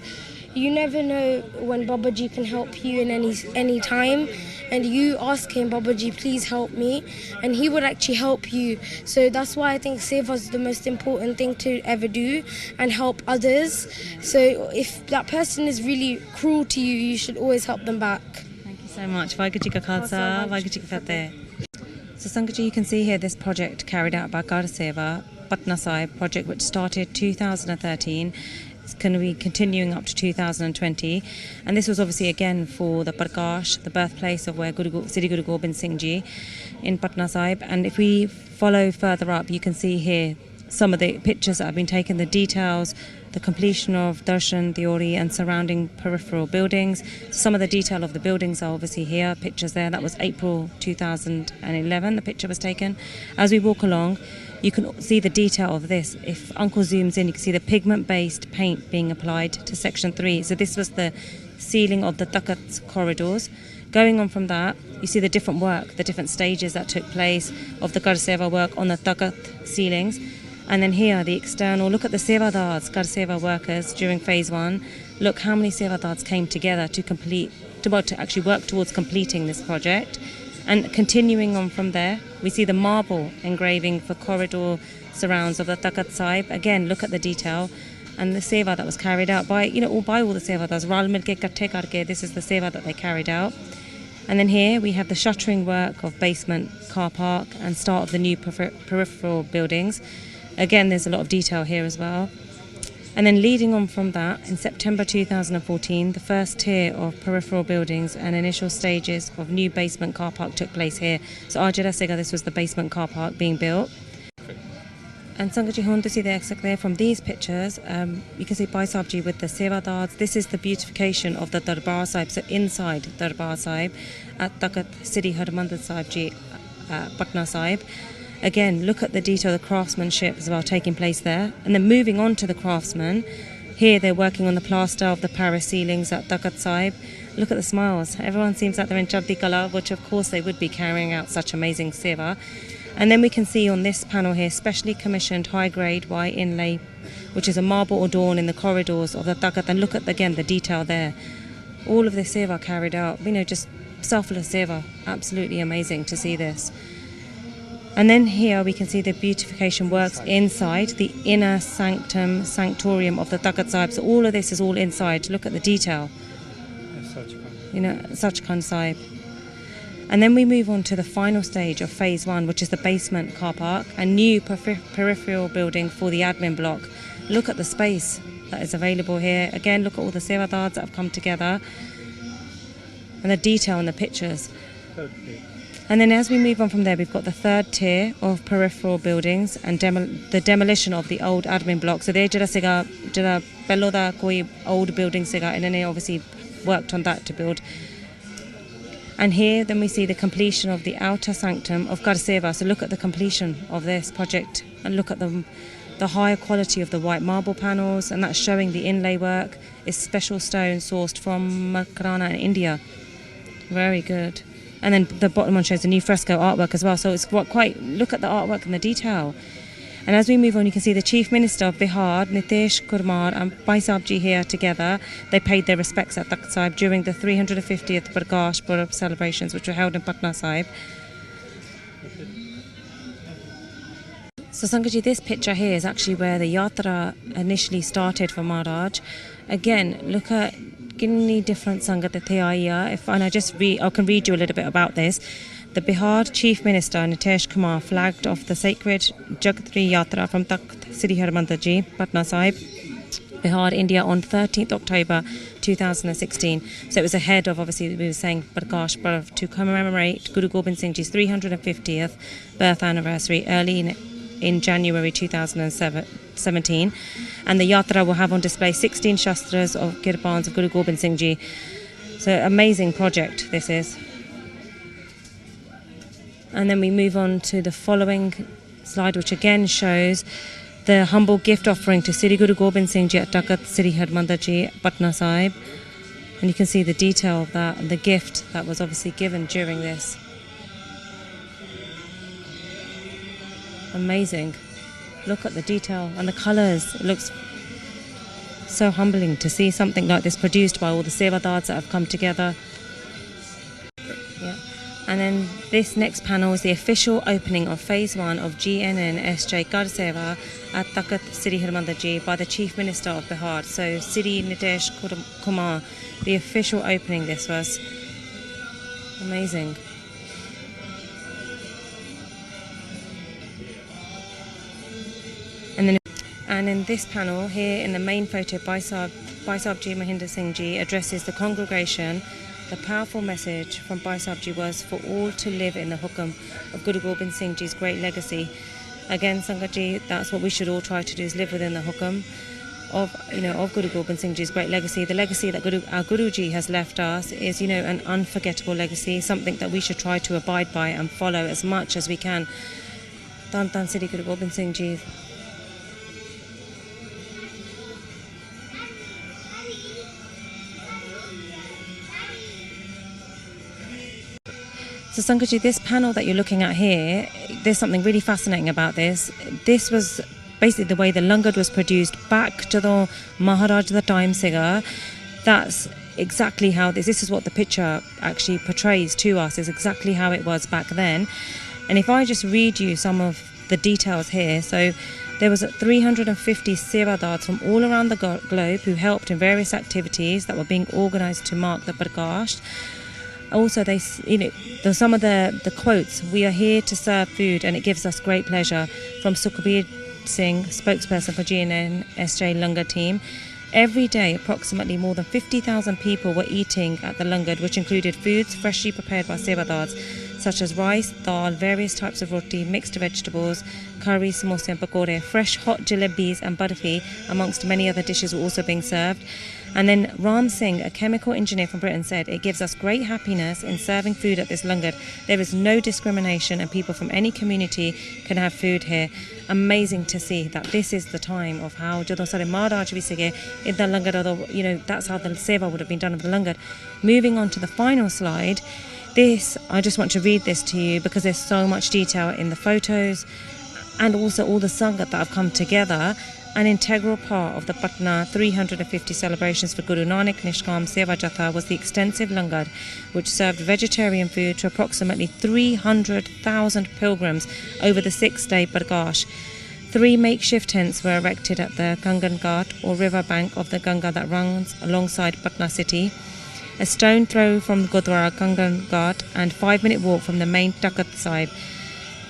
[SPEAKER 19] you never know when Babaji can help you in any time, and you ask him, Babaji, please help me, and he would actually help you. So that's why I think seva is the most important thing to ever do, and help others. So if that person is really cruel to you, you should always help them back.
[SPEAKER 1] Thank you so much. Waheguru Ji Ka Khalsa, Waheguru Ji Ki Fateh. So Sangaji, you can see here this project carried out by Gar Seva, Patna Sahib project, which started 2013. It's going to be continuing up to 2020, and this was obviously again for the Prakash, the birthplace of where Sri Guru Gobind Singh Ji in Patna Sahib. And if we follow further up, you can see here some of the pictures that have been taken, the details, the completion of Darshan, Diori and surrounding peripheral buildings. Some of the detail of the buildings are obviously here, pictures there. That was April 2011, the picture was taken. As we walk along, you can see the detail of this. If Uncle zooms in, you can see the pigment-based paint being applied to section 3. So this was the ceiling of the Takat corridors. Going on from that, you see the different work, the different stages that took place of the Gar Seva work on the Takat ceilings. And then here, the external, look at the Sevadars, Gar Seva workers during phase 1. Look how many Sevadars came together to actually work towards completing this project. And continuing on from there, we see the marble engraving for corridor surrounds of the Takat Sahib. Again, look at the detail. And the seva that was carried out by all the sevadars. Ral milke katthe karke, this is the seva that they carried out. And then here we have the shuttering work of basement car park and start of the new peripheral buildings. Again, there's a lot of detail here as well. And then leading on from that, in September 2014, the first tier of peripheral buildings and initial stages of new basement car park took place here. So Ajira Sega, this was the basement car park being built. And Sangaji Hon to see the exit there from these pictures, you can see Bhai Sahib Ji with the Sevadars. This is the beautification of the Darbar Sahib, so inside Darbar Sahib at Takat Sri Harmandir Sahib Ji, Patna Sahib. Again, look at the detail, the craftsmanship as well taking place there. And then moving on to the craftsmen, here they're working on the plaster of the Paris ceilings at Takat Sahib. Look at the smiles. Everyone seems like they're in Chaddi Kala, which of course they would be carrying out such amazing seva. And then we can see on this panel here, specially commissioned high-grade white inlay, which is a marble adorn in the corridors of the Takat. And look at, again, the detail there. All of this seva carried out, just selfless seva. Absolutely amazing to see this. And then here we can see the beautification works inside the inner sanctorium of the Takat Sahib. So all of this is all inside. Look at the detail. Sachkhand Sahib. And then we move on to the final stage of phase 1, which is the basement car park, a new peripheral building for the admin block. Look at the space that is available here. Again, look at all the sevadars that have come together and the detail in the pictures. And then as we move on from there, we've got the third tier of peripheral buildings and the demolition of the old admin block. So there jada bello da koi old building siga, and then they obviously worked on that to build. And here then we see the completion of the outer sanctum of Garseva. So look at the completion of this project and look at the higher quality of the white marble panels, and that's showing the inlay work is special stone sourced from Makarana in India. Very good. And then the bottom one shows the new fresco artwork as well. So it's quite, look at the artwork and the detail. And as we move on, you can see the Chief Minister of Bihar, Nitish Kumar, and Bhai Sahib ji here together. They paid their respects at Takht Sahib during the 350th Prakash Purab celebrations, which were held in Patna Sahib. So Sangaji, this picture here is actually where the yatra initially started for Maharaj. Again, look at कितनी different संगत थे आई if and I can read you a little bit about this. The Bihar Chief Minister Nitish Kumar flagged off the sacred Jagatri Yatra from Takht Sri Harmandir Ji, Patna Sahib, Bihar, India on 13th October 2016. So it was ahead of, obviously, we were saying Prakash Parv, to commemorate Guru Gobind Singh Ji's 350th birth anniversary early in January 2017. And the Yatra will have on display 16 Shastras of Kirpans of Guru Gobind Singh Ji. So amazing project this is. And then we move on to the following slide, which again shows the humble gift offering to Sri Guru Gobind Singh Ji at Takht Sri Harmandir Ji, Patna Sahib. And you can see the detail of that and the gift that was obviously given during this. Amazing. Look at the detail and the colours. It looks so humbling to see something like this produced by all the sevadars that have come together. Yeah. And then this next panel is the official opening of Phase 1 of GNN SJ Kar Seva at Takht Sri Harmandir Ji by the Chief Minister of Bihar. So Sri Nitish Kumar, the official opening this was. Amazing. And in this panel here in the main photo, Bhai Sahib Ji Mahinder Singh Ji addresses the congregation. The powerful message from Bhai Sahib Ji was for all to live in the hukam of Guru Gobind Singh Ji's great legacy. Again, Sangat Ji, that's what we should all try to do, is live within the hukam of Guru Gobind Singh Ji's great legacy. The legacy that our Guruji has left us is, an unforgettable legacy, something that we should try to abide by and follow as much as we can. Tan Tan Sri Guru Gobind Singh Ji. So Sankaji, this panel that you're looking at here, there's something really fascinating about this. This was basically the way the Langad was produced back to the Maharaj the time Siga. That's exactly how this is what the picture actually portrays to us, is exactly how it was back then. And if I just read you some of the details here, so there was 350 sevadars from all around the globe who helped in various activities that were being organised to mark the Prakash. Also, there's some of the quotes. We are here to serve food and it gives us great pleasure, from Sukhbir Singh, spokesperson for GNN SJ Langar team. Every day, approximately more than 50,000 people were eating at the Langad, which included foods freshly prepared by sevadars, such as rice, dal, various types of roti, mixed vegetables, curry, samosa and pakore. Fresh hot jalebis and barfi, amongst many other dishes, were also being served. And then Ram Singh, a chemical engineer from Britain, said, "It gives us great happiness in serving food at this Langar. There is no discrimination and people from any community can have food here." Amazing to see that this is the time of how Jadon Sare Maharaj vi sige in the Langar, that's how the seva would have been done of the Langar. Moving on to the final slide, I just want to read this to you because there's so much detail in the photos and also all the sangat that have come together. An integral part of the Patna 350 celebrations for Guru Nanak Nishkam Seva Jatha was the extensive Langar, which served vegetarian food to approximately 300,000 pilgrims over the 6-day Prakash. 3 makeshift tents were erected at the Gangan Ghat, or river bank of the Ganga that runs alongside Patna city. A stone throw from the Gurdwara Gangan Ghat and 5-minute walk from the main Takht Sahib.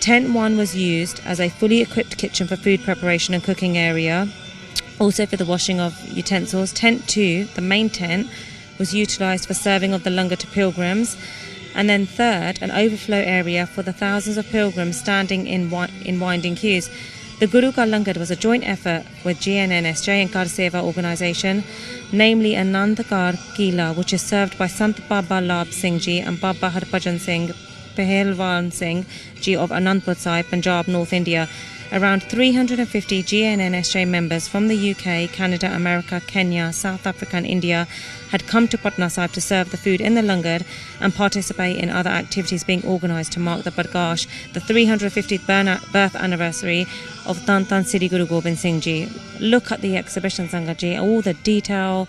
[SPEAKER 1] Tent 1 was used as a fully equipped kitchen for food preparation and cooking area, also for the washing of utensils. Tent 2, the main tent, was utilised for serving of the Langar to pilgrims. And then third, an overflow area for the thousands of pilgrims standing in winding queues. The Guru Ka Langar was a joint effort with GNNSJ and Kar Seva organisation, namely Anandkar Kila, which is served by Sant Baba Lab Singh Ji and Baba Harbhajan Singh Pehelwan Singh Ji of Anandpur Sahib, Punjab, North India. Around 350 GNNSJ members from the UK, Canada, America, Kenya, South Africa and India had come to Patna Sahib to serve the food in the langar and participate in other activities being organised to mark the Bargash, the 350th birth anniversary of Tan Tan Sri Guru Gobind Singh Ji. Look at the exhibition, Sangat Ji, all the detail,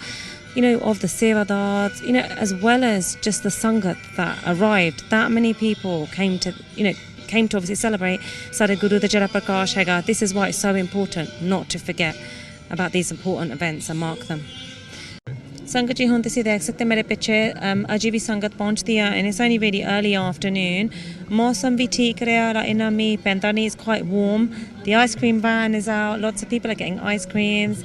[SPEAKER 1] of the sevadars, as well as just the Sangat that arrived. That many people came to obviously celebrate Sada Guru the Jara Prakash Hega. This is why it's so important not to forget about these important events and mark them. Sangat ji, ਹੁਣ ਤੁਸੀਂ ਦੇਖ ਸਕਦੇ ਮੇਰੇ ਪਿੱਛੇ ਅਜੇ ਵੀ ਸੰਗਤ ਪਹੁੰਚਦੀ ਆ and it's only really early afternoon. ਮੌਸਮ ਵੀ ਠੀਕ ਰਿਹਾ, ਇੰਨਾ ਮੀਂਹ ਪੈਂਦਾ ਨਹੀਂ, it's quite warm. The ice cream van is out, lots of people are getting ice creams,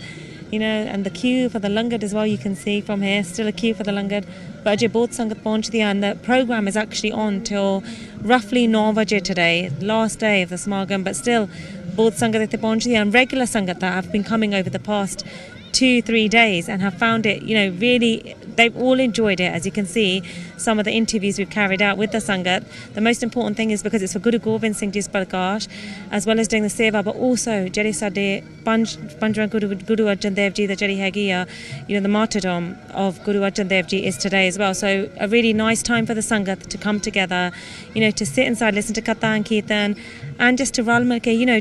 [SPEAKER 1] and the queue for the langar as well, you can see from here, still a queue for the langar. But ਅਜੇ ਬਹੁਤ ਸੰਗਤ ਪਹੁੰਚਦੀ ਆ and the program is actually on till roughly 9 ਵਜੇ today, last day of the Smagam, but still ਬਹੁਤ ਸੰਗਤ ਇੱਥੇ ਪਹੁੰਚਦੀ ਆ and regular ਸੰਗਤ that have been coming over the past 2-3 days and have found it, really, they've all enjoyed it. As you can see, some of the interviews we've carried out with the Sangat. The most important thing is because it's for Guru Gobind Singh Ji's Bargash, as well as doing the seva, but also Jari Sade Panjwan Guru Arjan Dev Ji, the Jari Hagia, the martyrdom of Guru Arjan Dev Ji is today as well. So a really nice time for the Sangat to come together, to sit inside, listen to Katha and Kirtan, and just to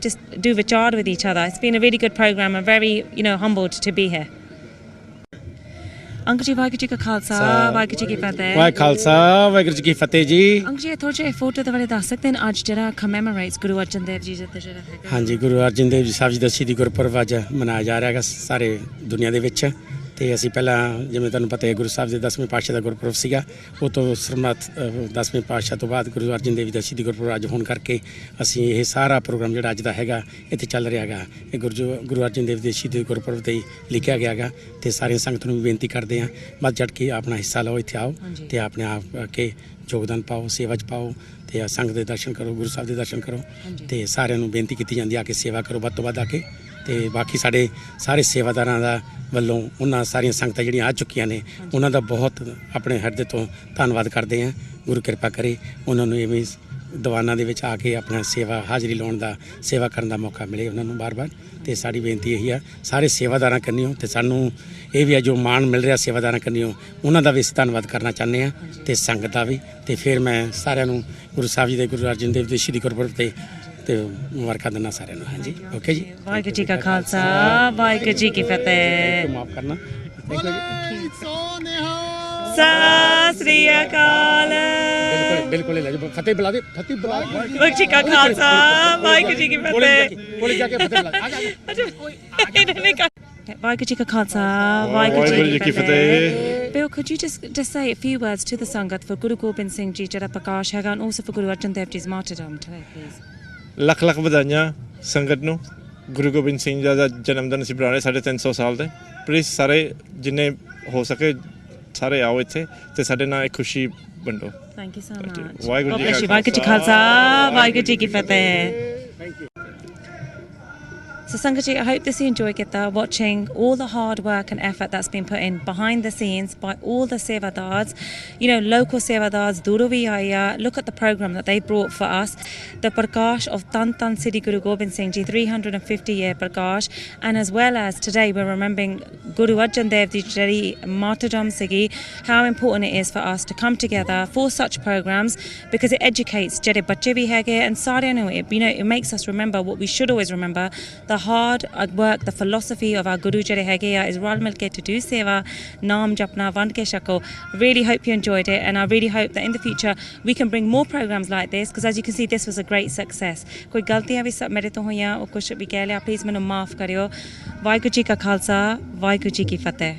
[SPEAKER 1] just do vichar with each other. It's been a really good program. I'm very, humbled to be here. Uncle ji, Vaheguru ji ka Khalsa, Vaheguru ji ki Fateh.
[SPEAKER 20] Vaheguru Khalsa, Vaheguru ji ki Fateh ji.
[SPEAKER 1] Uncle ji, ਥੋੜਾ ਜਿਹਾ photo ਦੇ ਬਾਰੇ ਦੱਸ ਸਕਦੇ ਹਨ ਅੱਜ ਜਿਹੜਾ commemorates Guru Arjan Dev ji ਦਾ ਜਿਹੜਾ ਹੈਗਾ।
[SPEAKER 20] ਹਾਂਜੀ, ਗੁਰੂ ਅਰਜਨ ਦੇਵ ਜੀ ਸਾਹਿਬ ਜੀ ਦਾ ਸ਼ਹੀਦੀ ਗੁਰਪੁਰਬ ਅੱਜ ਮਨਾਇਆ ਜਾ ਰਿਹਾ ਹੈਗਾ ਸਾਰੇ ਦੁਨੀਆ ਦੇ ਵਿੱਚ। ਤੇ ਅਸੀਂ ਪਹਿਲਾਂ ਜਿਵੇਂ ਤੁਹਾਨੂੰ ਪਤਾ ਹੈ ਗੁਰੂ ਸਾਹਿਬ ਦੇ 10ਵੇਂ ਪਾਤਸ਼ਾਹ ਦਾ ਗੁਰਪੁਰਬ ਸੀਗਾ, ਉਹ ਤੋਂ ਸਰਮਤ 10ਵੇਂ ਪਾਤਸ਼ਾਹ ਤੋਂ ਬਾਅਦ ਗੁਰੂ ਅਰਜਨ ਦੇਵ ਜੀ ਦਾ ਸ਼ਹੀਦੀ ਗੁਰਪੁਰਬ ਅੱਜ ਹੋਣ ਕਰਕੇ ਅਸੀਂ ਇਹ ਸਾਰਾ ਪ੍ਰੋਗਰਾਮ ਜਿਹੜਾ ਅੱਜ ਦਾ ਹੈਗਾ ਇੱਥੇ ਚੱਲ ਰਿਹਾ ਹੈਗਾ, ਇਹ ਗੁਰੂ ਅਰਜਨ ਦੇਵ ਦੇ ਸ਼ਹੀਦੀ ਗੁਰਪੁਰਬ ਤੇ ਲਿਖਿਆ ਗਿਆ ਹੈਗਾ। ਤੇ ਸਾਰੀਆਂ ਸੰਗਤ ਨੂੰ ਵੀ ਬੇਨਤੀ ਕਰਦੇ ਹਾਂ ਵੱਧ ਚੜ੍ਹ ਕੇ ਆਪਣਾ ਹਿੱਸਾ ਲਓ, ਇੱਥੇ ਆਓ ਤੇ ਆਪਣੇ ਆਪ ਕੇ ਯੋਗਦਾਨ ਪਾਓ, ਸੇਵਾ 'ਚ ਪਾਓ ਤੇ ਸੰਗਤ ਦੇ ਦਰਸ਼ਨ ਕਰੋ, ਗੁਰੂ ਸਾਹਿਬ ਦੇ ਦਰਸ਼ਨ ਕਰੋ ਤੇ ਸਾਰਿਆਂ ਨੂੰ ਬੇਨਤੀ ਕੀਤੀ ਜਾਂਦੀ ਆ ਕਿ ਸੇਵਾ ਕਰੋ ਵੱਧ ਤੋਂ ਵੱਧ ਆ ਕੇ। ਤੇ ਬਾਕੀ ਸਾਡੇ ਸਾਰੇ ਸੇਵਾਦਾਰਾਂ ਦਾ ਵੱਲੋਂ ਉਹਨਾਂ ਸਾਰੀਆਂ ਸੰਗਤਾਂ ਜਿਹੜੀਆਂ ਆ ਚੁੱਕੀਆਂ ਨੇ ਉਹਨਾਂ ਦਾ ਬਹੁਤ ਆਪਣੇ ਹਿਰਦੇ ਤੋਂ ਧੰਨਵਾਦ ਕਰਦੇ ਹਾਂ। ਗੁਰੂ ਕਿਰਪਾ ਕਰੇ ਉਹਨਾਂ ਨੂੰ ਇਵੇਂ ਦੀਵਾਨਾਂ ਦੇ ਵਿੱਚ ਆ ਕੇ ਆਪਣਾ ਸੇਵਾ ਹਾਜ਼ਰੀ ਲਾਉਣ ਦਾ, ਸੇਵਾ ਕਰਨ ਦਾ ਮੌਕਾ ਮਿਲੇ ਉਹਨਾਂ ਨੂੰ ਬਾਰ-ਬਾਰ। ਤੇ ਸਾਡੀ ਬੇਨਤੀ ਇਹੀ ਆ ਸਾਰੇ ਸੇਵਾਦਾਰਾਂ ਕਰਨੀਓ ਤੇ ਸਾਨੂੰ ਇਹ ਵੀ ਆ ਜੋ ਮਾਣ ਮਿਲ ਰਿਹਾ ਸੇਵਾਦਾਰਾਂ ਕਰਨੀਓ ਉਹਨਾਂ ਦਾ ਵੀ ਅਸੀਂ ਧੰਨਵਾਦ ਕਰਨਾ ਚਾਹੁੰਦੇ ਹਾਂ ਤੇ ਸੰਗਤ ਦਾ ਵੀ। ਤੇ ਫਿਰ ਮੈਂ ਸਾਰਿਆਂ ਨੂੰ ਗੁਰੂ ਸਾਹਿਬ ਜੀ ਦੇ ਗੁਰੂ ਅਰਜਨ ਦੇਵ ਦੇ ਸ਼ਹੀਦੀ ਗੁਰਪੁਰਬ ਤੇ ਮੁਬਾਰਕਾਂ ਦਿੰਦਾ ਸਾਰਿਆਂ ਨੂੰ। ਹਾਂਜੀ, ਓਕੇ ਜੀ।
[SPEAKER 1] ਵਾਹਿਗੁਰੂ ਜੀ ਕਾ ਖਾਲਸਾ, ਵਾਹਿਗੁਰੂ ਜੀ ਕੀ ਫਤਿਹ।
[SPEAKER 20] ਮਾਫ ਕਰਨਾ।
[SPEAKER 1] ਸਤਿ ਸ੍ਰੀ ਅਕਾਲ।
[SPEAKER 20] ਬਿਲਕੁਲ ਲੈ ਜਾ ਫਤਿਹ ਬੁਲਾ ਦੇ, ਫਤਿਹ ਬੁਲਾ।
[SPEAKER 1] ਵਾਹਿਗੁਰੂ ਜੀ ਕਾ ਖਾਲਸਾ, ਵਾਹਿਗੁਰੂ ਜੀ ਕੀ ਫਤਿਹ।
[SPEAKER 20] ਕੋਲੇ ਜਾ ਕੇ ਫਤਿਹ ਬੁਲਾ।
[SPEAKER 1] ਵਾਹਿਗੁਰੂ ਜੀ ਕਾ ਖਾਲਸਾ, ਵਾਹਿਗੁਰੂ ਜੀ ਕੀ
[SPEAKER 20] ਫਤਿਹ।
[SPEAKER 1] Bill, could you just say a few words to the Sangat for Guru Gobind Singh Ji Jara Prakash Hega and also for Guru Arjan Dev Ji's martyrdom today, please?
[SPEAKER 14] Lakh lakh ਵਧਾਈਆਂ ਸੰਗਤ ਨੂੰ। ਗੁਰੂ ਗੋਬਿੰਦ ਸਿੰਘ ਜੀ ਦਾ ਜਨਮ ਦਿਨ ਅਸੀਂ ਬਣਾ ਰਹੇ 350 ਸਾਲ ਦੇ। ਪਲੀਜ਼ ਸਾਰੇ ਜਿੰਨੇ ਹੋ ਸਕੇ ਸਾਰੇ ਆਓ ਇੱਥੇ ਤੇ ਸਾਡੇ ਨਾਲ ਇੱਕ ਖੁਸ਼ੀ ਵੰਡੋ।
[SPEAKER 1] Thank you so much.
[SPEAKER 14] Waheguru ji
[SPEAKER 1] ਕਾ ਖਾਲਸਾ, ਵਾਹਿਗੁਰੂ ਜੀ ਕੀ ਫਤਿਹ। So Sangaji, I hope this you enjoy Gita, watching all the hard work and effort that's been put in behind the scenes by all the sevadars, local sevadars, Duroviyaya. Look at the program that they brought for us. The Prakash of Tan Tan Sri Guru Gobind Singh Ji 350-year Prakash, and as well as today we're remembering Guru Arjan Dev Ji martyrdom Sigi. How important it is for us to come together for such programs because it educates Jere Bacche bhi hege and sare nu it makes us remember what we should always remember. The hard work, the philosophy of our Guru Jere Hageya is Ral Milke to do seva, Naam Japna, Vand Ke Shako. Really hope you enjoyed it, and I really hope that in the future we can bring more programs like this because as you can see this was a great success. Koi galtiyan vi mere to hoiyan aur kuch bhi keh liya, please mainu maaf kariyo. Vaheguru ji ka khalsa, Vaheguru ji ki fateh.